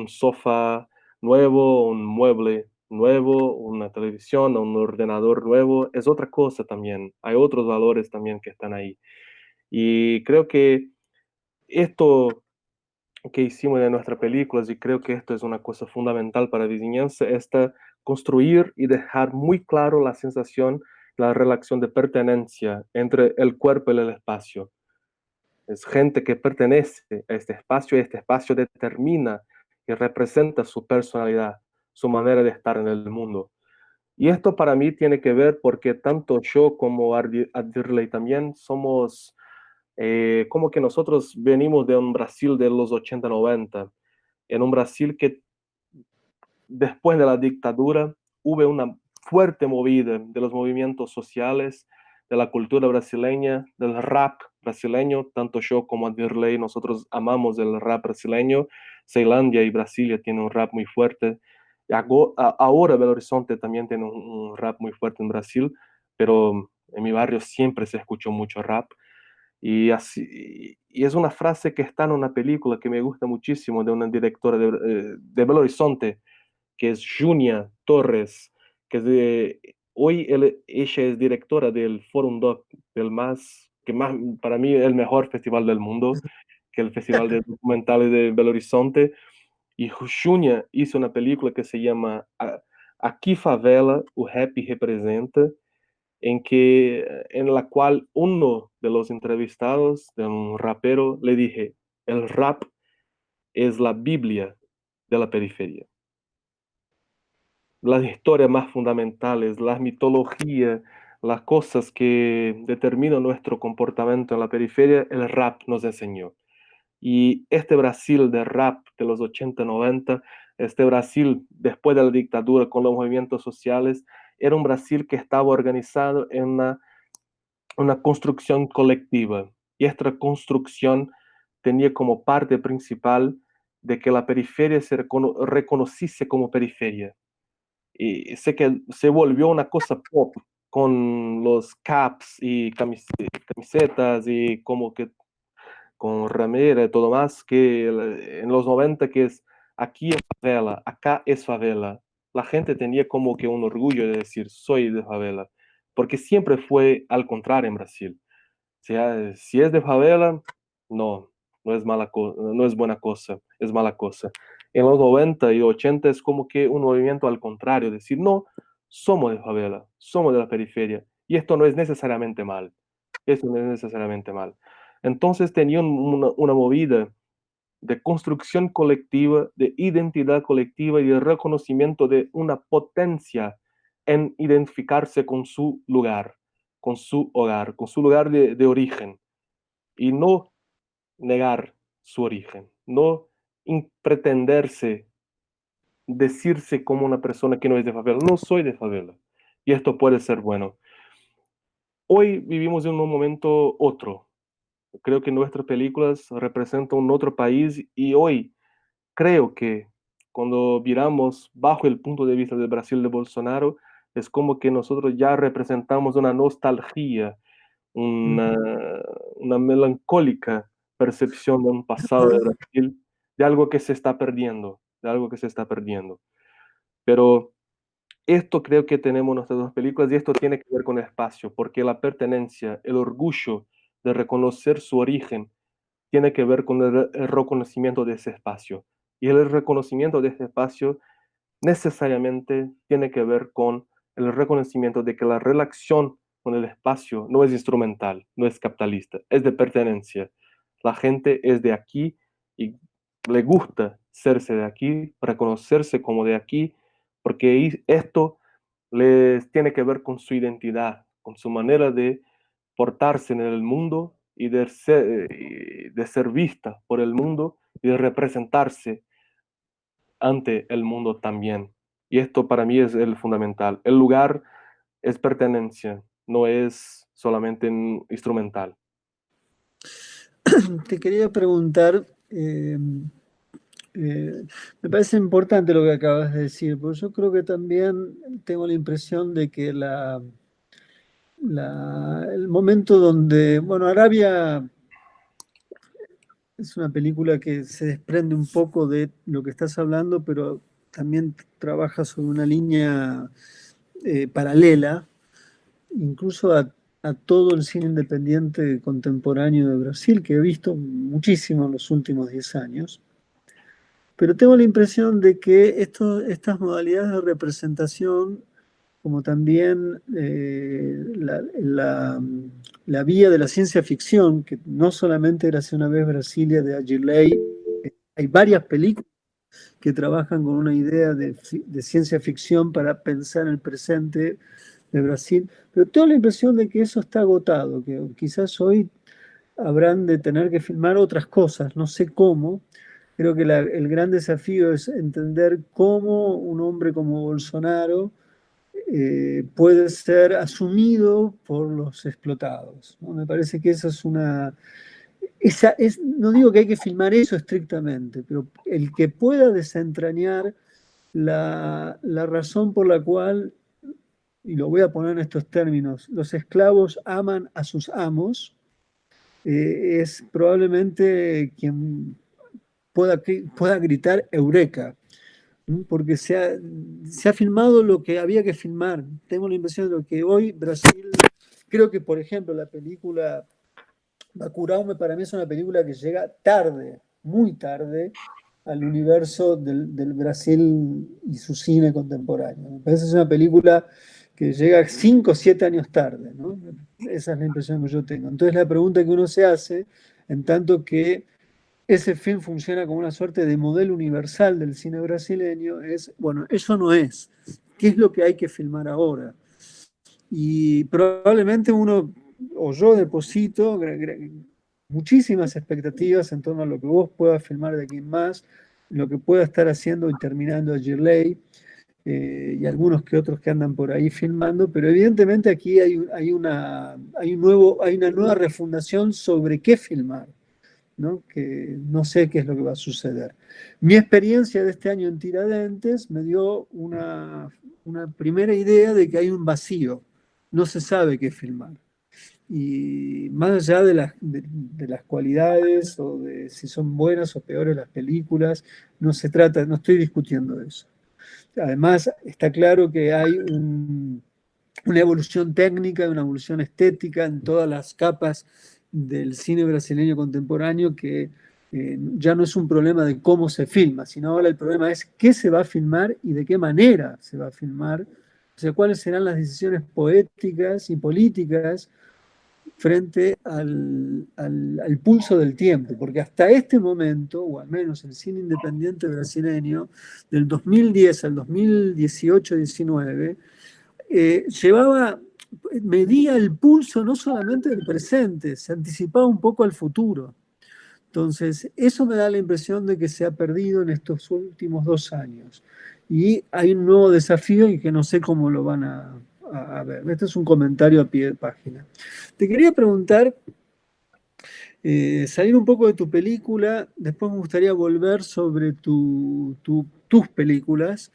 sofá nuevo, un mueble nuevo, una televisión, un ordenador nuevo. Es otra cosa también. Hay otros valores también que están ahí. Y creo que esto que hicimos en nuestras películas, y creo que esto es una cosa fundamental para vizinhanza, esta construir y dejar muy claro la sensación, la relación de pertenencia entre el cuerpo y el espacio. Es gente que pertenece a este espacio y este espacio determina y representa su personalidad, su manera de estar en el mundo. Y esto para mí tiene que ver porque tanto yo como Adirley también somos como que nosotros venimos de un Brasil de los 80-90, en un Brasil que después de la dictadura hubo una fuerte movida de los movimientos sociales, de la cultura brasileña, del rap brasileño, tanto yo como Adirley, nosotros amamos el rap brasileño, Ceilândia y Brasilia tienen un rap muy fuerte, y ahora Belo Horizonte también tiene un rap muy fuerte en Brasil, pero en mi barrio siempre se escuchó mucho rap, y, así, y es una frase que está en una película que me gusta muchísimo de una directora de Belo Horizonte, que es Junia Torres, que es hoy ella es directora del Forum Doc, que más, para mí, el mejor festival del mundo, que es el Festival de Documentales de Belo Horizonte. Y Junia hizo una película que se llama Aqui Favela, o Rap Representa, en la cual uno de los entrevistados, de un rapero, le dije, el rap es la Biblia de la periferia. Las historias más fundamentales, las mitologías, las cosas que determinan nuestro comportamiento en la periferia, el rap nos enseñó. Y este Brasil de rap de los 80-90, este Brasil después de la dictadura con los movimientos sociales, era un Brasil que estaba organizado en una construcción colectiva. Y esta construcción tenía como parte principal de que la periferia se reconociese como periferia. Y sé que se volvió una cosa pop con los caps y camisetas y como que con remera y todo más, que en los 90 que es aquí es favela, acá es favela. La gente tenía como que un orgullo de decir soy de favela, porque siempre fue al contrario en Brasil. O sea, si es de favela, no, no es buena cosa, es mala cosa. En los 90 y 80 es como que un movimiento al contrario, decir, no, somos de favela, somos de la periferia, y esto no es necesariamente mal, eso no es necesariamente mal. Entonces tenían una movida de construcción colectiva, de identidad colectiva y de reconocimiento de una potencia en identificarse con su lugar, con su hogar, con su lugar de origen, y no negar su origen, no pretenderse, decirse como una persona que no es de favela, no soy de favela, y esto puede ser bueno. Hoy vivimos en un momento otro. Creo que nuestras películas representan un otro país y hoy creo que cuando miramos bajo el punto de vista del Brasil de Bolsonaro, es como que nosotros ya representamos una nostalgia, una, una melancólica percepción de un pasado de Brasil, de algo que se está perdiendo, de algo que se está perdiendo. Pero esto creo que tenemos nuestras dos películas y esto tiene que ver con el espacio, porque la pertenencia, el orgullo de reconocer su origen, tiene que ver con el reconocimiento de ese espacio. Y el reconocimiento de ese espacio necesariamente tiene que ver con el reconocimiento de que la relación con el espacio no es instrumental, no es capitalista, es de pertenencia. La gente es de aquí y le gusta serse de aquí, reconocerse como de aquí, porque esto les tiene que ver con su identidad, con su manera de portarse en el mundo y de ser vista por el mundo y de representarse ante el mundo también. Y esto para mí es el fundamental. El lugar es pertenencia, no es solamente instrumental. Te quería preguntar, me parece importante lo que acabas de decir, porque yo creo que también tengo la impresión de que el momento donde, bueno, Arabia es una película que se desprende un poco de lo que estás hablando, pero también trabaja sobre una línea paralela, incluso a todo el cine independiente contemporáneo de Brasil, que he visto muchísimo en los últimos 10 años. Pero tengo la impresión de que estas modalidades de representación, como también la vía de la ciencia ficción, que no solamente era Hace una vez Brasilia de Agilei, hay varias películas que trabajan con una idea de ciencia ficción para pensar el presente de Brasil, pero tengo la impresión de que eso está agotado, que quizás hoy habrán de tener que filmar otras cosas, no sé cómo. Creo que el gran desafío es entender cómo un hombre como Bolsonaro puede ser asumido por los explotados, ¿no? Me parece que esa es no digo que hay que filmar eso estrictamente, pero el que pueda desentrañar la razón por la cual, y lo voy a poner en estos términos, los esclavos aman a sus amos, es probablemente quien pueda gritar Eureka, ¿no? Porque se ha filmado lo que había que filmar. Tengo la impresión de que hoy Brasil, creo que por ejemplo la película Bacurau para mí es una película que llega tarde, muy tarde, al universo del Brasil y su cine contemporáneo. Me parece que es una película que llega 5 o 7 años tarde, ¿no? Esa es la impresión que yo tengo. Entonces la pregunta que uno se hace, en tanto que ese film funciona como una suerte de modelo universal del cine brasileño, es, bueno, eso no es. ¿Qué es lo que hay que filmar ahora? Y probablemente uno, o yo deposito muchísimas expectativas en torno a lo que vos puedas filmar de aquí en más, lo que pueda estar haciendo y terminando Girley, y algunos que otros que andan por ahí filmando, pero evidentemente aquí hay una nueva refundación sobre qué filmar. ¿no? Que no sé qué es lo que va a suceder. Mi experiencia de este año en Tiradentes me dio una primera idea de que hay un vacío, no se sabe qué filmar. Y más allá de las cualidades o de si son buenas o peores las películas, no se trata, no estoy discutiendo eso. Además, está claro que hay una evolución técnica, una evolución estética en todas las capas del cine brasileño contemporáneo que ya no es un problema de cómo se filma, sino ahora el problema es qué se va a filmar y de qué manera se va a filmar, o sea, cuáles serán las decisiones poéticas y políticas frente al pulso del tiempo, porque hasta este momento, o al menos el cine independiente brasileño, del 2010 al 2018-19, llevaba, medía el pulso no solamente del presente, se anticipaba un poco al futuro. Entonces, eso me da la impresión de que se ha perdido en estos últimos 2 años. Y hay un nuevo desafío y que no sé cómo lo van a ver. Este es un comentario a pie de página. Te quería preguntar, salir un poco de tu película, después me gustaría volver sobre tus películas,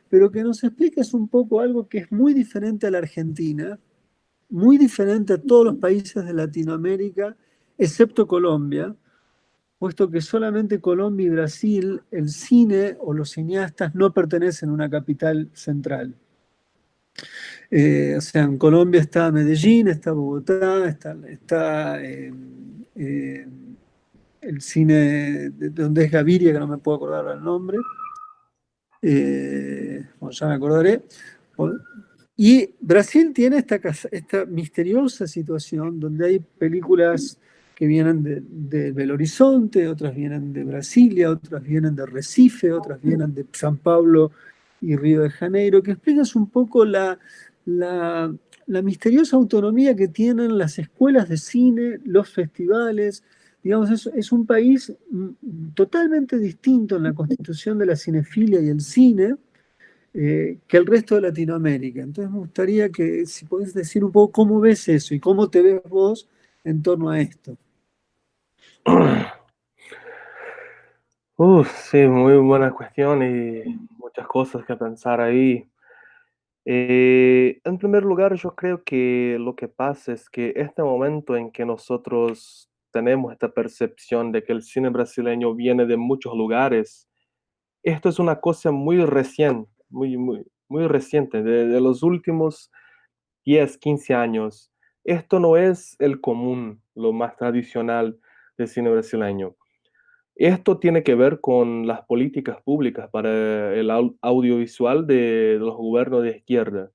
pero que nos expliques un poco algo que es muy diferente a la Argentina, muy diferente a todos los países de Latinoamérica, excepto Colombia, puesto que solamente Colombia y Brasil, el cine o los cineastas no pertenecen a una capital central. O sea, en Colombia está Medellín, está Bogotá, está eh, el cine de donde es Gaviria, que no me puedo acordar el nombre. Bueno, ya me acordaré. Y Brasil tiene esta misteriosa situación donde hay películas que vienen de Belo Horizonte, otras vienen de Brasilia, otras vienen de Recife, otras vienen de San Pablo y Río de Janeiro, que explicas un poco la, la misteriosa autonomía que tienen las escuelas de cine, los festivales. Digamos, es un país totalmente distinto en la constitución de la cinefilia y el cine que el resto de Latinoamérica. Entonces me gustaría que si podés decir un poco cómo ves eso y cómo te ves vos en torno a esto. Sí, muy buena cuestión y muchas cosas que pensar ahí. En primer lugar, yo creo que lo que pasa es que este momento en que nosotros tenemos esta percepción de que el cine brasileño viene de muchos lugares, esto es una cosa muy reciente, muy reciente, de los últimos 10, 15 años. Esto no es el común, lo más tradicional del cine brasileño. Esto tiene que ver con las políticas públicas para el audiovisual de los gobiernos de izquierda.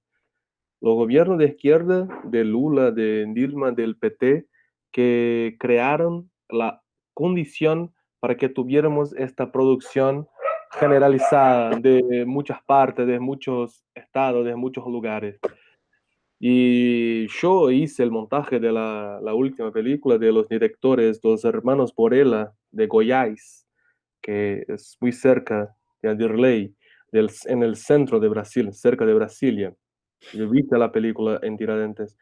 Los gobiernos de izquierda, de Lula, de Dilma, del PT, que crearon la condición para que tuviéramos esta producción generalizada de muchas partes, de muchos estados, de muchos lugares. Y yo hice el montaje de la última película de los directores, los hermanos Borella de Goiás, que es muy cerca de Adirley, en el centro de Brasil, cerca de Brasilia. Yo vi la película en Tiradentes. Sí.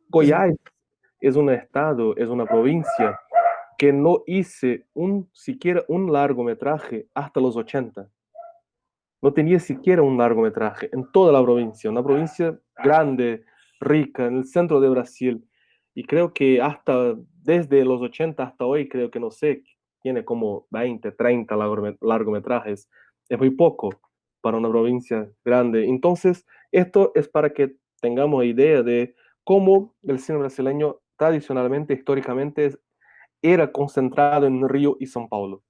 Goiás es un estado, es una provincia que no hice siquiera un largometraje hasta los 80. No tenía siquiera un largometraje en toda la provincia, una provincia grande, rica, en el centro de Brasil. Y creo que hasta desde los 80 hasta hoy, creo que no sé, tiene como 20, 30 largometrajes. Es muy poco para una provincia grande. Entonces, esto es para que tengamos idea de cómo el cine brasileño tradicionalmente, históricamente, era concentrado en Río y São Paulo.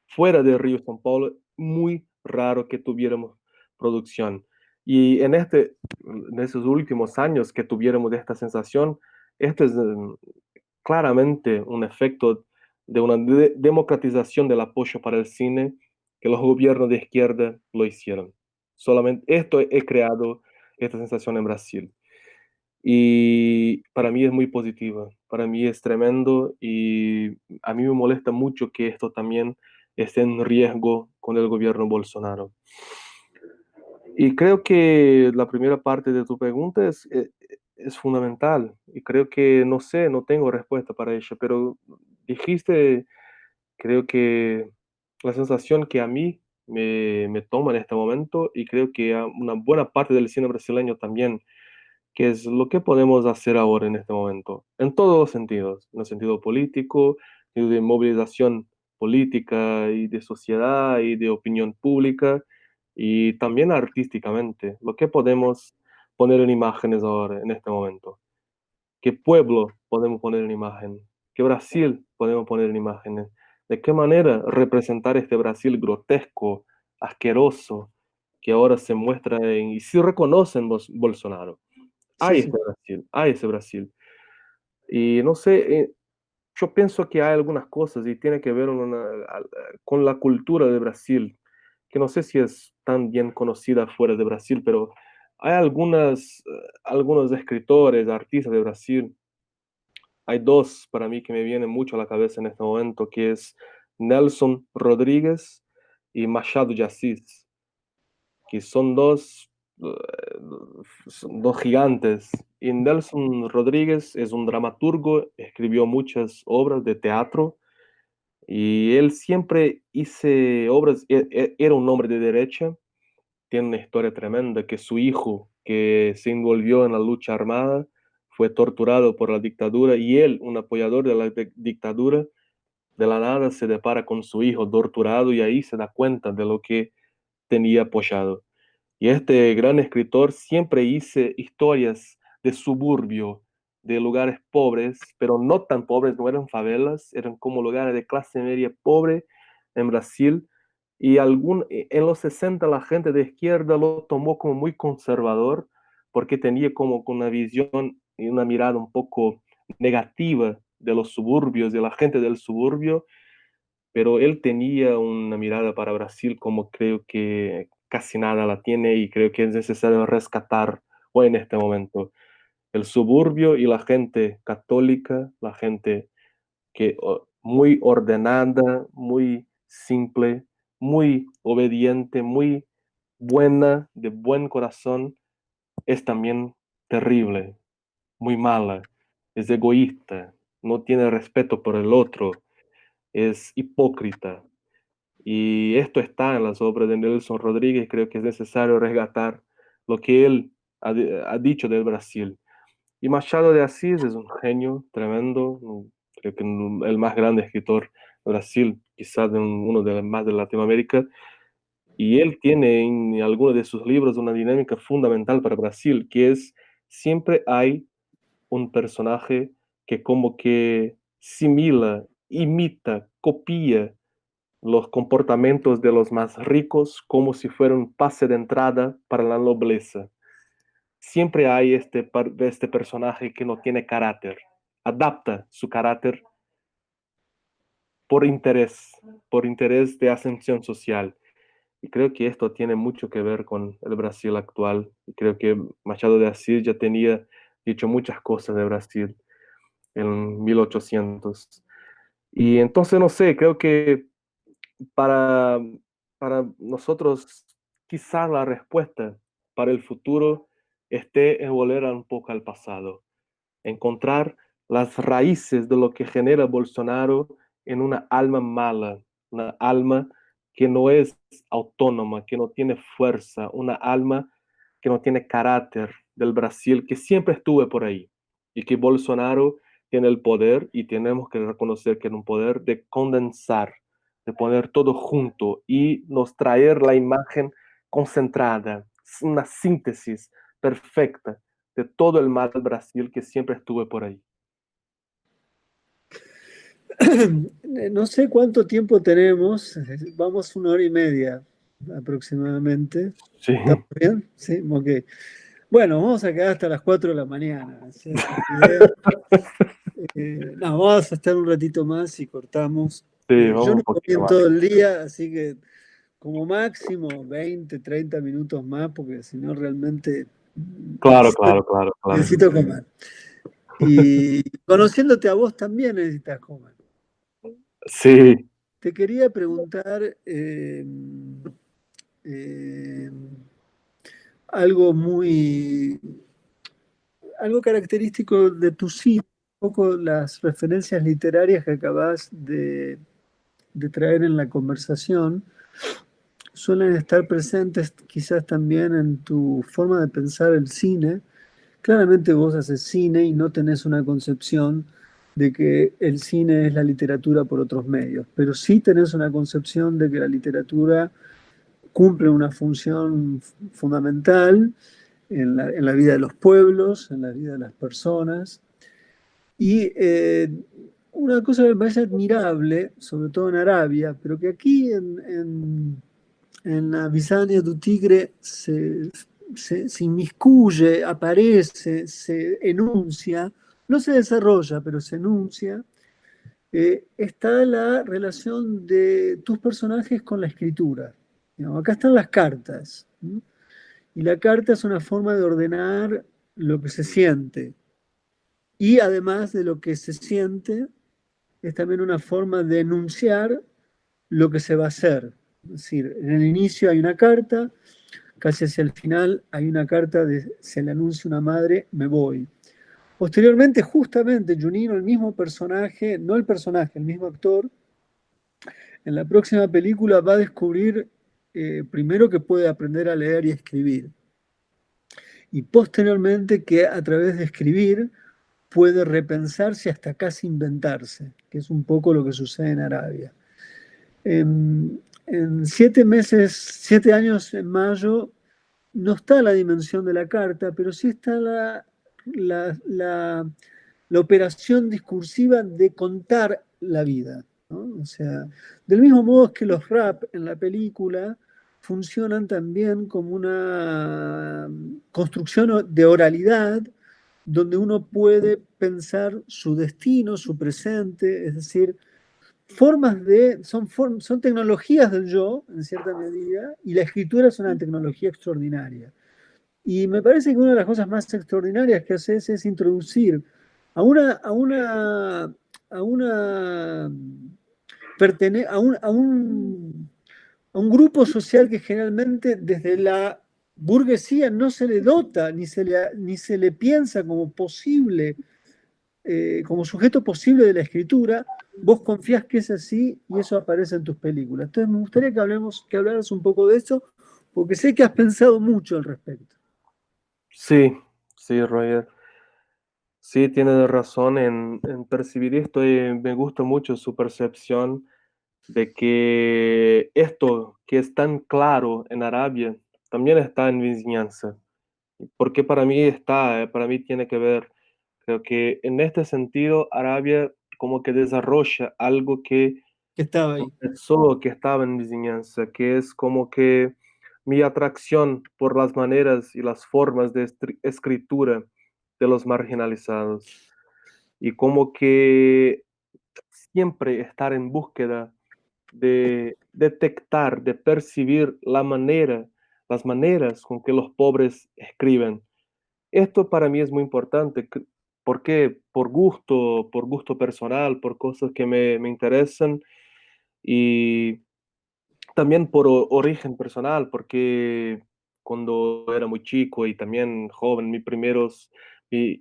Fuera de Río y São Paulo, muy raro que tuviéramos producción. Y en esos últimos años que tuviéramos esta sensación, esto es claramente un efecto de una democratización del apoyo para el cine que los gobiernos de izquierda lo hicieron. Solamente esto he creado esta sensación en Brasil. Y para mí es muy positiva, para mí es tremendo y a mí me molesta mucho que esto también esté en riesgo con el gobierno Bolsonaro. Y creo que la primera parte de tu pregunta es fundamental y creo que no sé, no tengo respuesta para ella, pero dijiste, creo que la sensación que a mí me toma en este momento, y creo que a una buena parte del cine brasileño también, que es lo que podemos hacer ahora en este momento, en todos los sentidos, en el sentido político, y de movilización política y de sociedad y de opinión pública, y también artísticamente, lo que podemos poner en imágenes ahora, en este momento. ¿Qué pueblo podemos poner en imagen? ¿Qué Brasil podemos poner en imágenes? ¿De qué manera representar este Brasil grotesco, asqueroso, que ahora se muestra y si reconocen Bolsonaro? Sí, Hay sí. este Brasil, hay ese Brasil. Y no sé, yo pienso que hay algunas cosas y tiene que ver con la cultura de Brasil, que no sé si es tan bien conocida fuera de Brasil, pero hay algunos escritores, artistas de Brasil. Hay dos para mí que me vienen mucho a la cabeza en este momento, que es Nelson Rodríguez y Machado de Assis, que son dos gigantes. Y Nelson Rodríguez es un dramaturgo, escribió muchas obras de teatro y él siempre hice obras, era un hombre de derecha, tiene una historia tremenda, que su hijo, que se envolvió en la lucha armada, fue torturado por la dictadura y él, un apoyador de la dictadura, de la nada se depara con su hijo torturado y ahí se da cuenta de lo que tenía apoyado. Y este gran escritor siempre hice historias de suburbio, de lugares pobres, pero no tan pobres, no eran favelas, eran como lugares de clase media pobre en Brasil. Y en los 60 la gente de izquierda lo tomó como muy conservador, porque tenía como una visión y una mirada un poco negativa de los suburbios, de la gente del suburbio, pero él tenía una mirada para Brasil como creo que casi nada la tiene y creo que es necesario rescatar hoy en este momento. El suburbio y la gente católica, la gente muy ordenada, muy simple, muy obediente, muy buena, de buen corazón, es también terrible, muy mala, es egoísta, no tiene respeto por el otro, es hipócrita. Y esto está en las obras de Nelson Rodríguez. Creo que es necesario rescatar lo que él ha dicho del Brasil. Y Machado de Assis es un genio tremendo, creo que el más grande escritor de Brasil, quizás uno de los más de Latinoamérica. Y él tiene en algunos de sus libros una dinámica fundamental para Brasil, que es siempre hay un personaje que como que simila, imita, copia los comportamientos de los más ricos como si fuera un pase de entrada para la nobleza. Siempre hay este personaje que no tiene carácter, adapta su carácter por interés, por interés de ascensión social. Y creo que esto tiene mucho que ver con el Brasil actual. Y creo que Machado de Assis ya tenía dicho muchas cosas de Brasil en 1800. Y entonces, no sé, creo que para, para nosotros, quizás la respuesta para el futuro esté en volver un poco al pasado, encontrar las raíces de lo que genera Bolsonaro en una alma mala, una alma que no es autónoma, que no tiene fuerza, una alma que no tiene carácter del Brasil, que siempre estuvo por ahí y que Bolsonaro tiene el poder y tenemos que reconocer que tiene un poder de condensar, de poner todo junto y nos traer la imagen concentrada, una síntesis perfecta de todo el mal del Brasil que siempre estuve por ahí. No sé cuánto tiempo tenemos, vamos 1 hora y media aproximadamente. Sí, ¿Estamos bien? Sí, ok. Bueno, vamos a quedar hasta las 4 de la mañana. Esa es la idea. No, vamos a estar un ratito más y cortamos. sí, Yo vamos no un comí poquito en más. todo el día, así que como máximo 20, 30 minutos más, porque si no realmente Claro, necesito, claro, claro, claro. necesito comer. Y conociéndote a vos también necesitas comer. Sí, Te quería preguntar eh, algo muy, algo característico de tu sitio. poco las referencias literarias que acabas de traer en la conversación suelen estar presentes quizás también en tu forma de pensar el cine. Claramente vos haces cine y no tenés una concepción de que el cine es la literatura por otros medios, pero sí tenés una concepción de que la literatura cumple una función fundamental en la vida de los pueblos, en la vida de las personas. Y una cosa que me parece admirable, sobre todo en Arabia, pero que aquí en la Bisania du Tigre se inmiscuye, aparece, se enuncia, no se desarrolla, pero se enuncia, está la relación de tus personajes con la escritura. Digamos, acá están las cartas, ¿no? Y la carta es una forma de ordenar lo que se siente. Y además de lo que se siente, es también una forma de enunciar lo que se va a hacer. Es decir, en el inicio hay una carta, casi hacia el final hay una carta de se le anuncia a una madre, me voy. Posteriormente, justamente, Junino, el mismo personaje, no el personaje, el mismo actor, en la próxima película va a descubrir primero que puede aprender a leer y escribir, y posteriormente que a través de escribir puede repensarse hasta casi inventarse, que es un poco lo que sucede en Arabia. En 7 meses, 7 años en mayo, no está la dimensión de la carta, pero sí está la, la- la operación discursiva de contar la vida, ¿no? O sea, del mismo modo que los rap en la película funcionan también como una construcción de oralidad donde uno puede pensar su destino, su presente, es decir, son tecnologías del yo, en cierta medida, y la escritura es una tecnología extraordinaria. Y me parece que una de las cosas más extraordinarias que haces es introducir a una, a una, a una, a un grupo social que generalmente desde la burguesía no se le dota, ni se le piensa como posible, como sujeto posible de la escritura. Vos confías que es así y eso aparece en tus películas. Entonces me gustaría que hablaras un poco de eso, porque sé que has pensado mucho al respecto. Sí, sí, Roger. Sí, tiene razón en percibir esto y me gusta mucho su percepción de que esto que es tan claro en Arabia también está en Vizinhança. Porque para mí está, para mí tiene que ver, creo que en este sentido Arabia como que desarrolla algo que Que estaba ahí. empezó, que estaba en Vizinhança, que es como que mi atracción por las maneras y las formas de escritura de los marginalizados y como que siempre estar en búsqueda de detectar, de percibir las maneras con que los pobres escriben. Esto para mí es muy importante. ¿Por qué? Por gusto personal, por cosas que me interesan y también por origen personal, porque cuando era muy chico y también joven, mi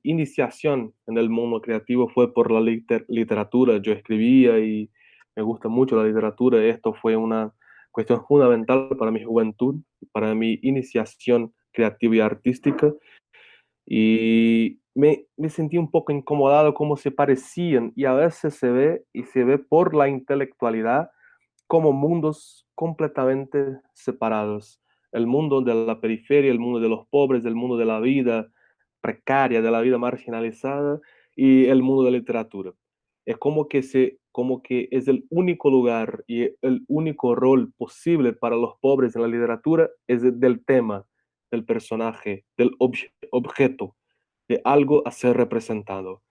iniciación en el mundo creativo fue por la literatura. Yo escribía y me gusta mucho la literatura. Esto fue una cuestión fundamental para mi juventud, para mi iniciación creativa y artística. Y me sentí un poco incomodado cómo se parecían y a veces se ve por la intelectualidad como mundos completamente separados. El mundo de la periferia, el mundo de los pobres, el mundo de la vida precaria, de la vida marginalizada y el mundo de la literatura. Es como que es el único lugar y el único rol posible para los pobres en la literatura es del tema, del personaje, del objeto, de algo a ser representado.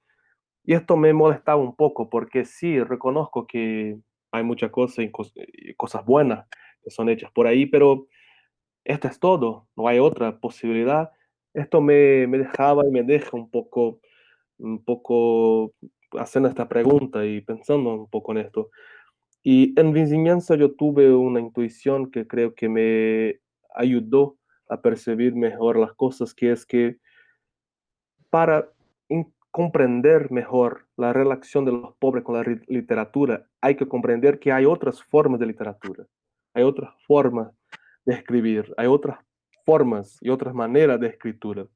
Y esto me molestaba un poco porque sí, reconozco que hay muchas cosas y cosas buenas que son hechas por ahí, pero esto es todo, no hay otra posibilidad. Esto me dejaba y me deja un poco haciendo esta pregunta y pensando un poco en esto. Y en Vizinhança yo tuve una intuición que creo que me ayudó a percibir mejor las cosas, que es que para comprender mejor la relación de los pobres con la literatura, hay que comprender que hay otras formas de literatura, hay otras formas de escribir, hay otras formas y otras maneras de escritura.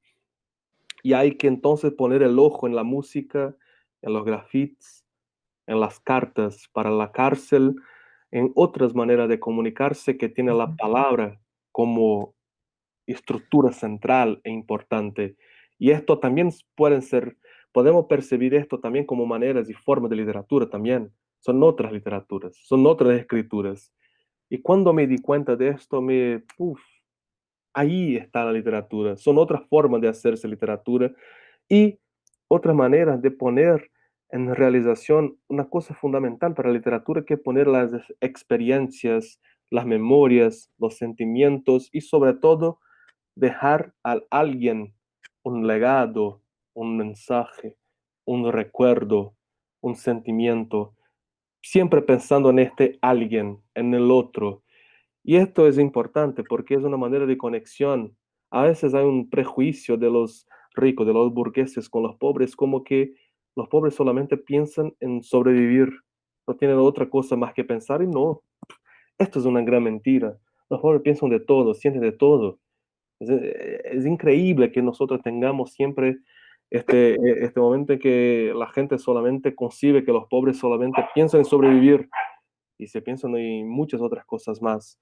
Y hay que entonces poner el ojo en la música, en los grafitis, en las cartas para la cárcel, en otras maneras de comunicarse que tiene la palabra como estructura central e importante. Y esto también pueden ser, podemos percibir esto también como maneras y formas de literatura también. Son otras literaturas, son otras escrituras. Y cuando me di cuenta de esto, ahí está la literatura. Son otras formas de hacerse literatura y otras maneras de poner en realización una cosa fundamental para la literatura, que es poner las experiencias, las memorias, los sentimientos y sobre todo dejar a alguien un legado, un mensaje, un recuerdo, un sentimiento, siempre pensando en este alguien, en el otro. Y esto es importante porque es una manera de conexión. A veces hay un prejuicio de los ricos, de los burgueses con los pobres, como que los pobres solamente piensan en sobrevivir, no tienen otra cosa más que pensar y no, esto es una gran mentira. Los pobres piensan de todo, sienten de todo. Es increíble que nosotros tengamos siempre este momento en que la gente solamente concibe que los pobres solamente piensan en sobrevivir y se piensan en muchas otras cosas más.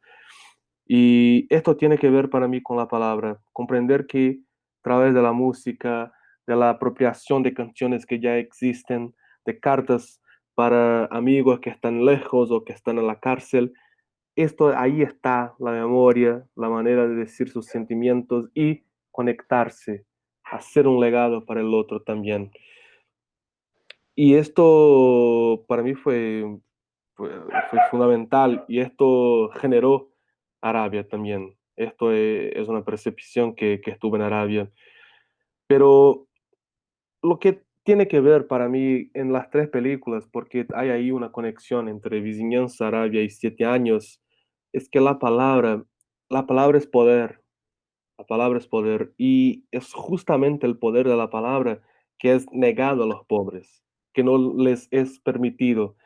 Y esto tiene que ver para mí con la palabra, comprender que a través de la música, de la apropiación de canciones que ya existen, de cartas para amigos que están lejos o que están en la cárcel, esto ahí está la memoria, la manera de decir sus sentimientos y conectarse, hacer un legado para el otro también. Y esto para mí fue fundamental y esto generó Arabia también. Esto es una percepción que estuve en Arabia. Pero lo que tiene que ver para mí en las tres películas, porque hay ahí una conexión entre Vizinhança, Arabia y Siete años, es que la palabra es poder, la palabra es poder, y es justamente el poder de la palabra que es negado a los pobres, que no les es permitido.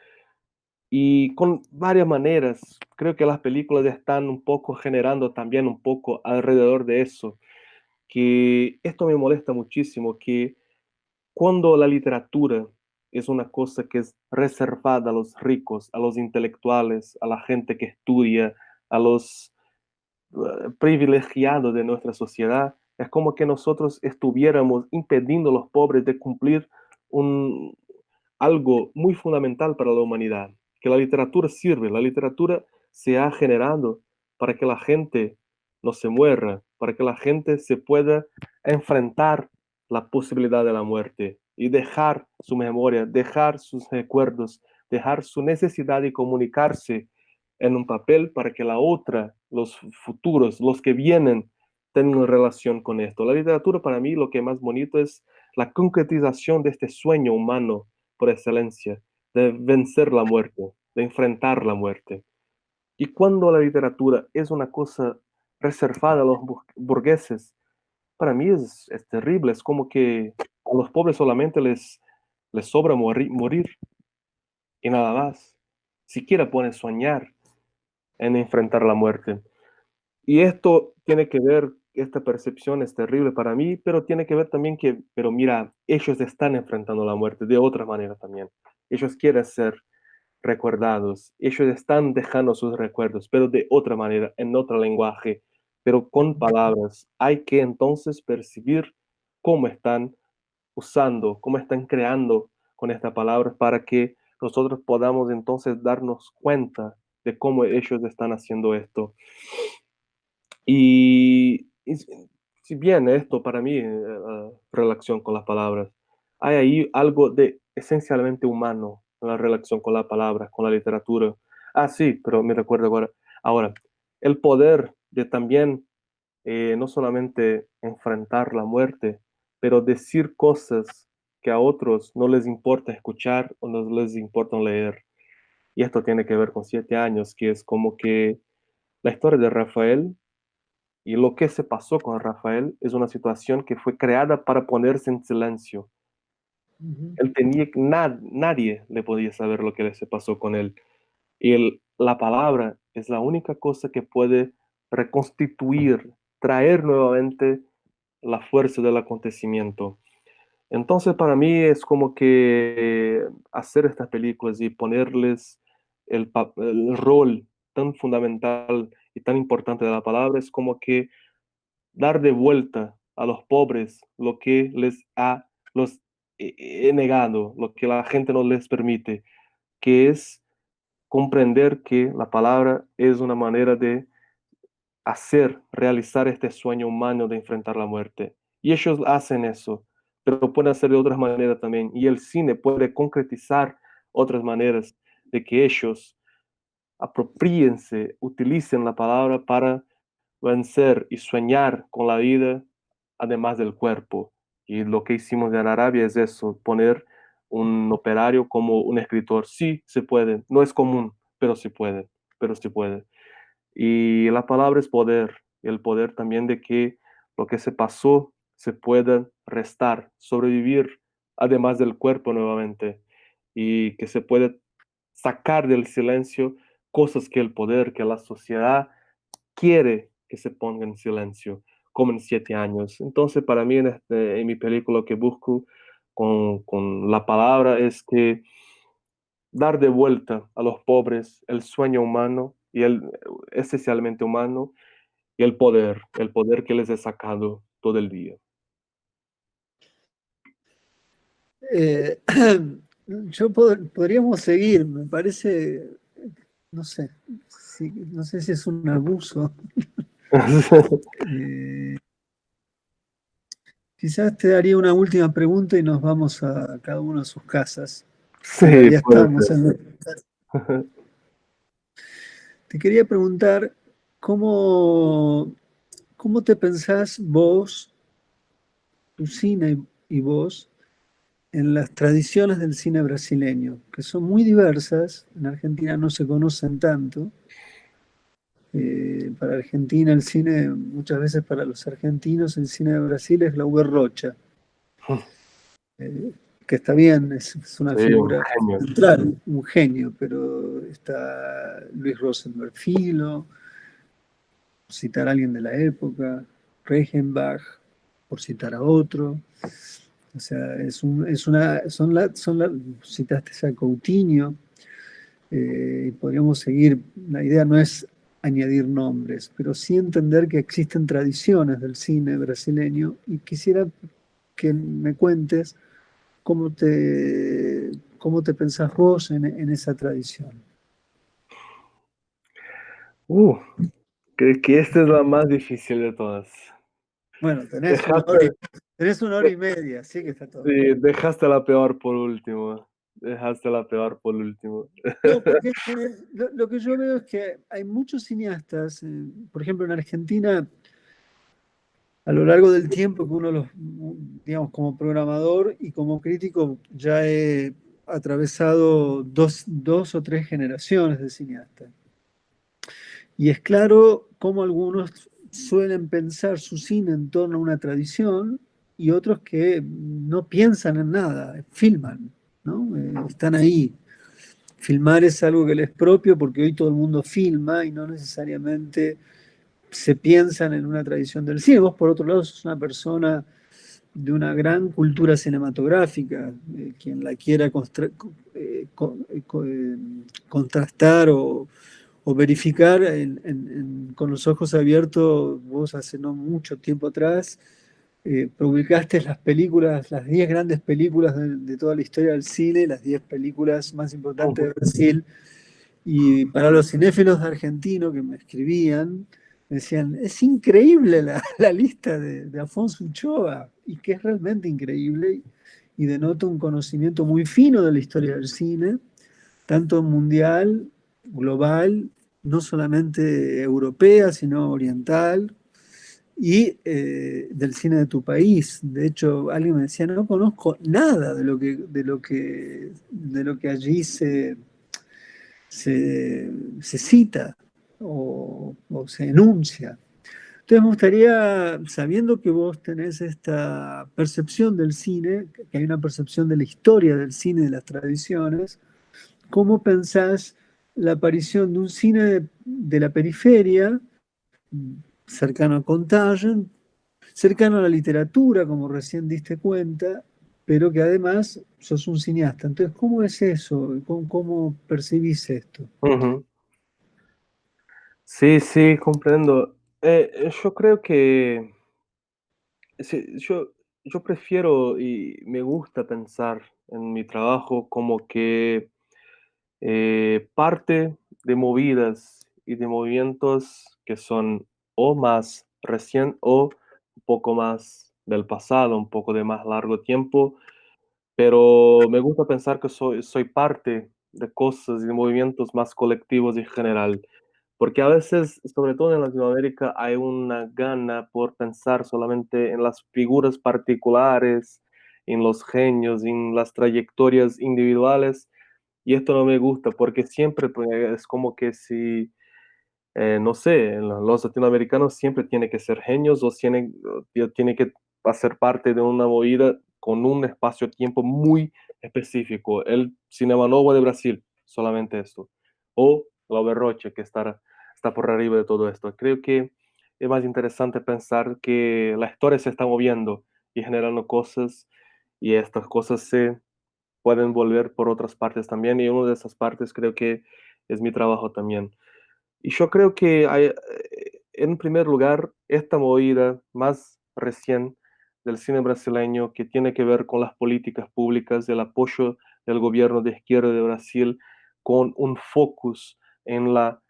Y con varias maneras, creo que las películas están un poco generando también un poco alrededor de eso, que esto me molesta muchísimo, que cuando la literatura es una cosa que es reservada a los ricos, a los intelectuales, a la gente que estudia, a los privilegiados de nuestra sociedad, es como que nosotros estuviéramos impidiendo a los pobres de cumplir un, algo muy fundamental para la humanidad, que la literatura sirve, la literatura se ha generado para que la gente no se muera, para que la gente se pueda enfrentar la posibilidad de la muerte y dejar su memoria, dejar sus recuerdos, dejar su necesidad de comunicarse en un papel para que la otra, los futuros, los que vienen, tengan relación con esto. La literatura para mí lo que más bonito es la concretización de este sueño humano por excelencia, de vencer la muerte, de enfrentar la muerte. Y cuando la literatura es una cosa reservada a los burgueses, para mí es terrible, es como que a los pobres solamente les sobra morir y nada más. Siquiera pueden soñar en enfrentar la muerte. Y esto tiene que ver, esta percepción es terrible para mí, pero tiene que ver también que, pero mira, ellos están enfrentando la muerte de otra manera también. Ellos quieren ser recordados, ellos están dejando sus recuerdos, pero de otra manera, en otro lenguaje, pero con palabras. Hay que entonces percibir cómo están usando, cómo están creando con estas palabras para que nosotros podamos entonces darnos cuenta de cómo ellos están haciendo esto. Y si bien esto para mí, relación con las palabras, hay ahí algo de esencialmente humano en la relación con las palabras, con la literatura. Ah, sí, pero me recuerdo ahora, el poder de también no solamente enfrentar la muerte, pero decir cosas que a otros no les importa escuchar o no les importa leer. Y esto tiene que ver con Siete años, que es como que la historia de Rafael y lo que se pasó con Rafael es una situación que fue creada para ponerse en silencio, Ujú. Él tenía, nadie le podía saber lo que se pasó con él. Y la palabra es la única cosa que puede reconstituir, traer nuevamente la fuerza del acontecimiento. Entonces, para mí es como que hacer estas películas y ponerles el rol tan fundamental y tan importante de la palabra es como que dar de vuelta a los pobres lo que los he negado, lo que la gente no les permite, que es comprender que la palabra es una manera de realizar este sueño humano de enfrentar la muerte. Y ellos hacen eso, pero pueden hacer de otras maneras también. Y el cine puede concretizar otras maneras de que ellos apropríense, utilicen la palabra para vencer y soñar con la vida, además del cuerpo. Y lo que hicimos en Arabia es eso, poner un operario como un escritor. Sí, se puede. No es común, pero se puede, pero se puede. Y la palabra es poder, el poder también de que lo que se pasó se pueda restar, sobrevivir, además del cuerpo nuevamente, y que se puede sacar del silencio cosas que el poder, que la sociedad quiere que se ponga en silencio, como en 7 años. Entonces, para mí, en mi película, lo que busco con la palabra es que dar de vuelta a los pobres el sueño humano y esencialmente humano y el poder que les he sacado todo el día. Eh, podríamos seguir, me parece, no sé, no sé si es un abuso. Eh, Quizás te daría una última pregunta y nos vamos a cada uno a sus casas. En Sí, realidad puede estábamos ser. en... Te quería preguntar cómo, cómo te pensás vos, tu cine y vos, en las tradiciones del cine brasileño, que son muy diversas, en Argentina no se conocen tanto. Para Argentina el cine, muchas veces para los argentinos, el cine de Brasil es Glauber Rocha, eh, que está bien, es una Sí, un figura genio. central, un genio, pero está Luis Rosenberg Filo, por citar a alguien de la época, Reichenbach, por citar a otro. O sea, es una, citaste a Coutinho, y podríamos seguir, la idea no es añadir nombres, pero sí entender que existen tradiciones del cine brasileño y quisiera que me cuentes cómo te pensás vos en esa tradición. Uh, Creo que esta es la más difícil de todas. Bueno, Dejaste, tenés 1 hora y media, así que está todo bien. sí, dejaste la peor por último. Dejaste la peor por último. No, porque lo que yo veo es que hay muchos cineastas, por ejemplo en Argentina, a lo largo del tiempo que uno los, digamos, como programador y como crítico, ya he atravesado dos o tres generaciones de cineastas. Y es claro cómo algunos suelen pensar su cine en torno a una tradición y otros que no piensan en nada, filman, ¿no? Están ahí. Filmar es algo que les es propio porque hoy todo el mundo filma y no necesariamente se piensan en una tradición del cine. Vos, por otro lado, sos una persona de una gran cultura cinematográfica, quien la quiera contrastar o verificar con los ojos abiertos, vos hace no mucho tiempo atrás publicaste las películas, las 10 grandes películas de toda la historia del cine, las 10 películas más importantes de Brasil, y para los cinéfilos argentinos que me escribían, me decían, es increíble la lista de Afonso Uchoa, y que es realmente increíble, y denota un conocimiento muy fino de la historia del cine, tanto mundial, global, no solamente europea, sino oriental, y del cine de tu país. De hecho, alguien me decía, no conozco nada de lo que allí se cita o se enuncia. Entonces me gustaría, sabiendo que vos tenés esta percepción del cine, que hay una percepción de la historia del cine, de las tradiciones, ¿cómo pensás la aparición de un cine de la periferia, cercano a Contagion, cercano a la literatura, como recién diste cuenta, pero que además sos un cineasta? Entonces, ¿cómo es eso? ¿Cómo percibís esto? Ujú. Sí, sí, comprendo. Yo creo que sí, yo prefiero y me gusta pensar en mi trabajo como que parte de movidas y de movimientos que son o más recién o un poco más del pasado, un poco de más largo tiempo, pero me gusta pensar que soy parte de cosas y de movimientos más colectivos en general, porque a veces, sobre todo en Latinoamérica, hay una gana por pensar solamente en las figuras particulares, en los genios, en las trayectorias individuales, y esto no me gusta porque siempre pues, es como que si, no sé, los latinoamericanos siempre tienen que ser genios o tienen que hacer parte de una movida con un espacio-tiempo muy específico. El Cinema Novo de Brasil, solamente esto. O Glauber Rocha, que está por arriba de todo esto. Creo que es más interesante pensar que la historia se está moviendo y generando cosas y estas cosas se pueden volver por otras partes también y una de esas partes creo que es mi trabajo también. Y yo creo que hay, en primer lugar, esta movida más recién del cine brasileño que tiene que ver con las políticas públicas, el apoyo del gobierno de izquierda de Brasil con un focus en la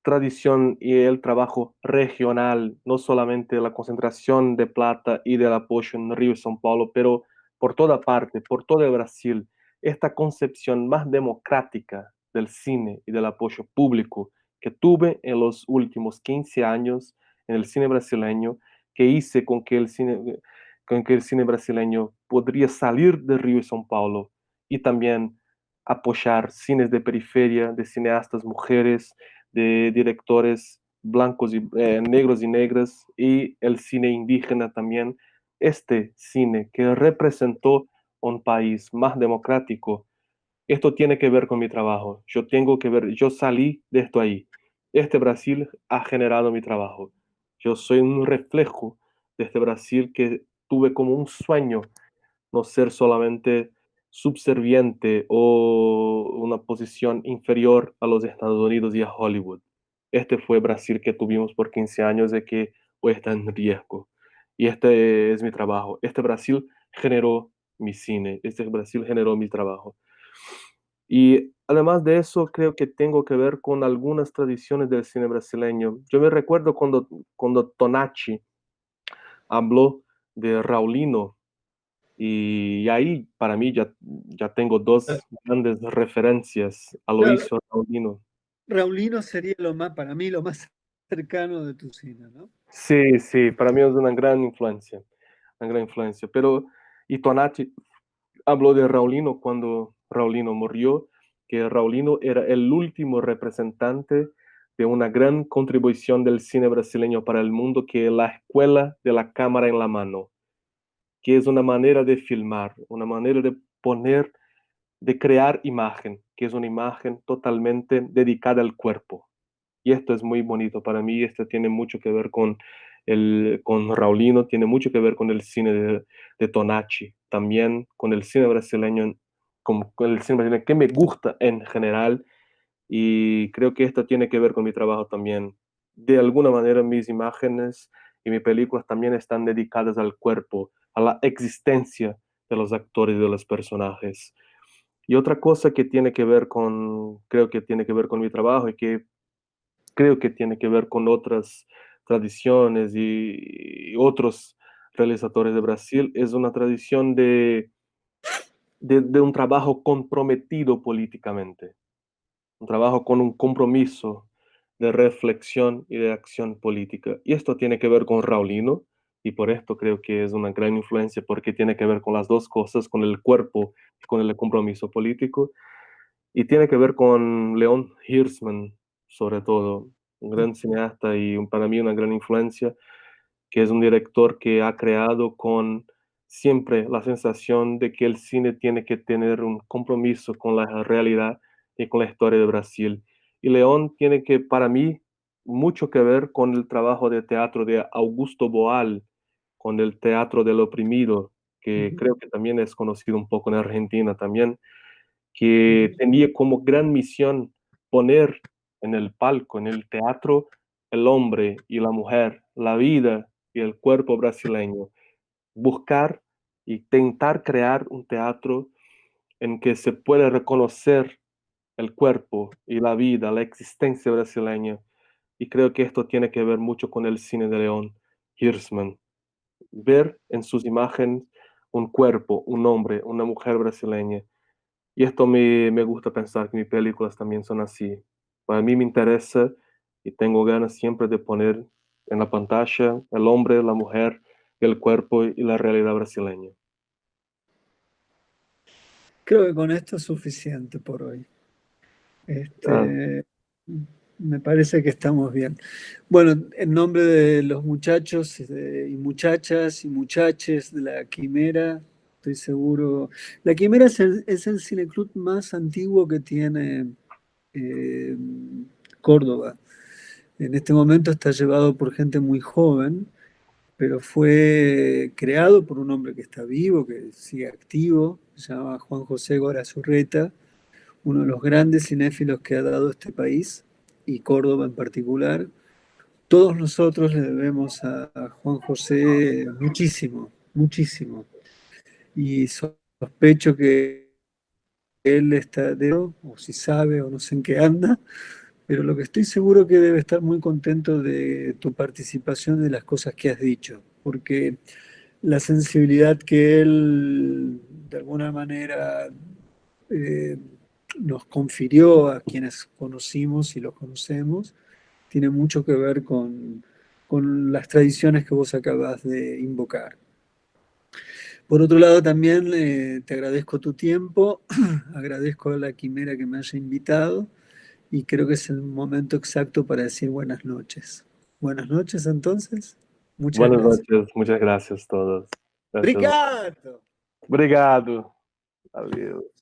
tradición y el trabajo regional, no solamente la concentración de plata y del apoyo en Río y São Paulo, pero por toda parte, por todo el Brasil, esta concepción más democrática del cine y del apoyo público que tuve en los últimos 15 años en el cine brasileño, que hice con que el cine brasileño podría salir de Río y São Paulo y también apoyar cines de periferia, de cineastas mujeres, de directores blancos y negros y negras y el cine indígena también. Este cine que representó un país más democrático, esto tiene que ver con mi trabajo. Yo tengo que ver, yo salí de esto ahí. Este Brasil ha generado mi trabajo. Yo soy un reflejo de este Brasil que tuve como un sueño no ser solamente subserviente o una posición inferior a los Estados Unidos y a Hollywood. Este fue Brasil que tuvimos por 15 años de que hoy está en riesgo. Y este es mi trabajo. Este Brasil generó mi cine, este Brasil generó mi trabajo. Y además de eso, creo que tengo que ver con algunas tradiciones del cine brasileño. Yo me recuerdo cuando Tonachi habló de Raulino, y ahí para mí ya tengo dos grandes referencias a Claro, Aloysio Raulino. Raulino sería lo más, para mí, lo más cercano de tu cine, ¿no? Sí, sí, para mí es una gran influencia. Pero, y Tonati habló de Raulino cuando Raulino murió, que Raulino era el último representante de una gran contribución del cine brasileño para el mundo, que es la escuela de la cámara en la mano, que es una manera de filmar, una manera de poner de crear imagen, que es una imagen totalmente dedicada al cuerpo. Y esto es muy bonito para mí, esto tiene mucho que ver con Raulino, tiene mucho que ver con el cine de Tonachi, también con el cine brasileño, con el cine brasileño que me gusta en general, y creo que esto tiene que ver con mi trabajo también. De alguna manera mis imágenes y mis películas también están dedicadas al cuerpo, a la existencia de los actores y de los personajes. Y otra cosa que tiene que ver creo que tiene que ver con mi trabajo y que creo que tiene que ver con otras tradiciones y otros realizadores de Brasil, es una tradición de un trabajo comprometido políticamente, un trabajo con un compromiso de reflexión y de acción política. Y esto tiene que ver con Raulino, y por esto creo que es una gran influencia, porque tiene que ver con las dos cosas, con el cuerpo y con el compromiso político. Y tiene que ver con León Hirschman, sobre todo. un gran cineasta y para mí una gran influencia, que es un director que ha creado con siempre la sensación de que el cine tiene que tener un compromiso con la realidad y con la historia de Brasil. Y León tiene que, para mí, mucho que ver con el trabajo de teatro de Augusto Boal, con el teatro del oprimido, que Ujú, creo que también es conocido un poco en Argentina también, que ujú. tenía como gran misión poner en el palco, en el teatro, el hombre y la mujer, la vida y el cuerpo brasileño. Buscar y intentar crear un teatro en que se puede reconocer el cuerpo y la vida, la existencia brasileña. Y creo que esto tiene que ver mucho con el cine de León Hirschman. Ver en sus imágenes un cuerpo, un hombre, una mujer brasileña. Y esto me gusta pensar que mis películas también son así. Para mí me interesa y tengo ganas siempre de poner en la pantalla el hombre, la mujer, el cuerpo y la realidad brasileña. Creo que con esto es suficiente por hoy. Ah, Este, me parece que estamos bien. Bueno, en nombre de los muchachos y muchachas y muchaches de la Quimera, estoy seguro. La Quimera es el cineclub más antiguo que tiene eh, Córdoba. En este momento está llevado por gente muy joven, pero fue creado por un hombre que está vivo, que sigue activo, se llama Juan José Gorazurreta, uno de los grandes cinéfilos que ha dado este país y Córdoba en particular. Todos nosotros le debemos a Juan José muchísimo, muchísimo. Y sospecho que él está o si sabe o no sé en qué anda, pero lo que estoy seguro que debe estar muy contento de tu participación de las cosas que has dicho, porque la sensibilidad que él de alguna manera eh, nos confirió a quienes conocimos y los conocemos, tiene mucho que ver con las tradiciones que vos acabas de invocar. Por otro lado, también te agradezco tu tiempo, agradezco a la Quimera que me haya invitado y creo que es el momento exacto para decir buenas noches. Buenas noches entonces, muchas buenas gracias. noches, muchas gracias a todos. Gracias. ¡Obrigado! Obrigado. Adeus.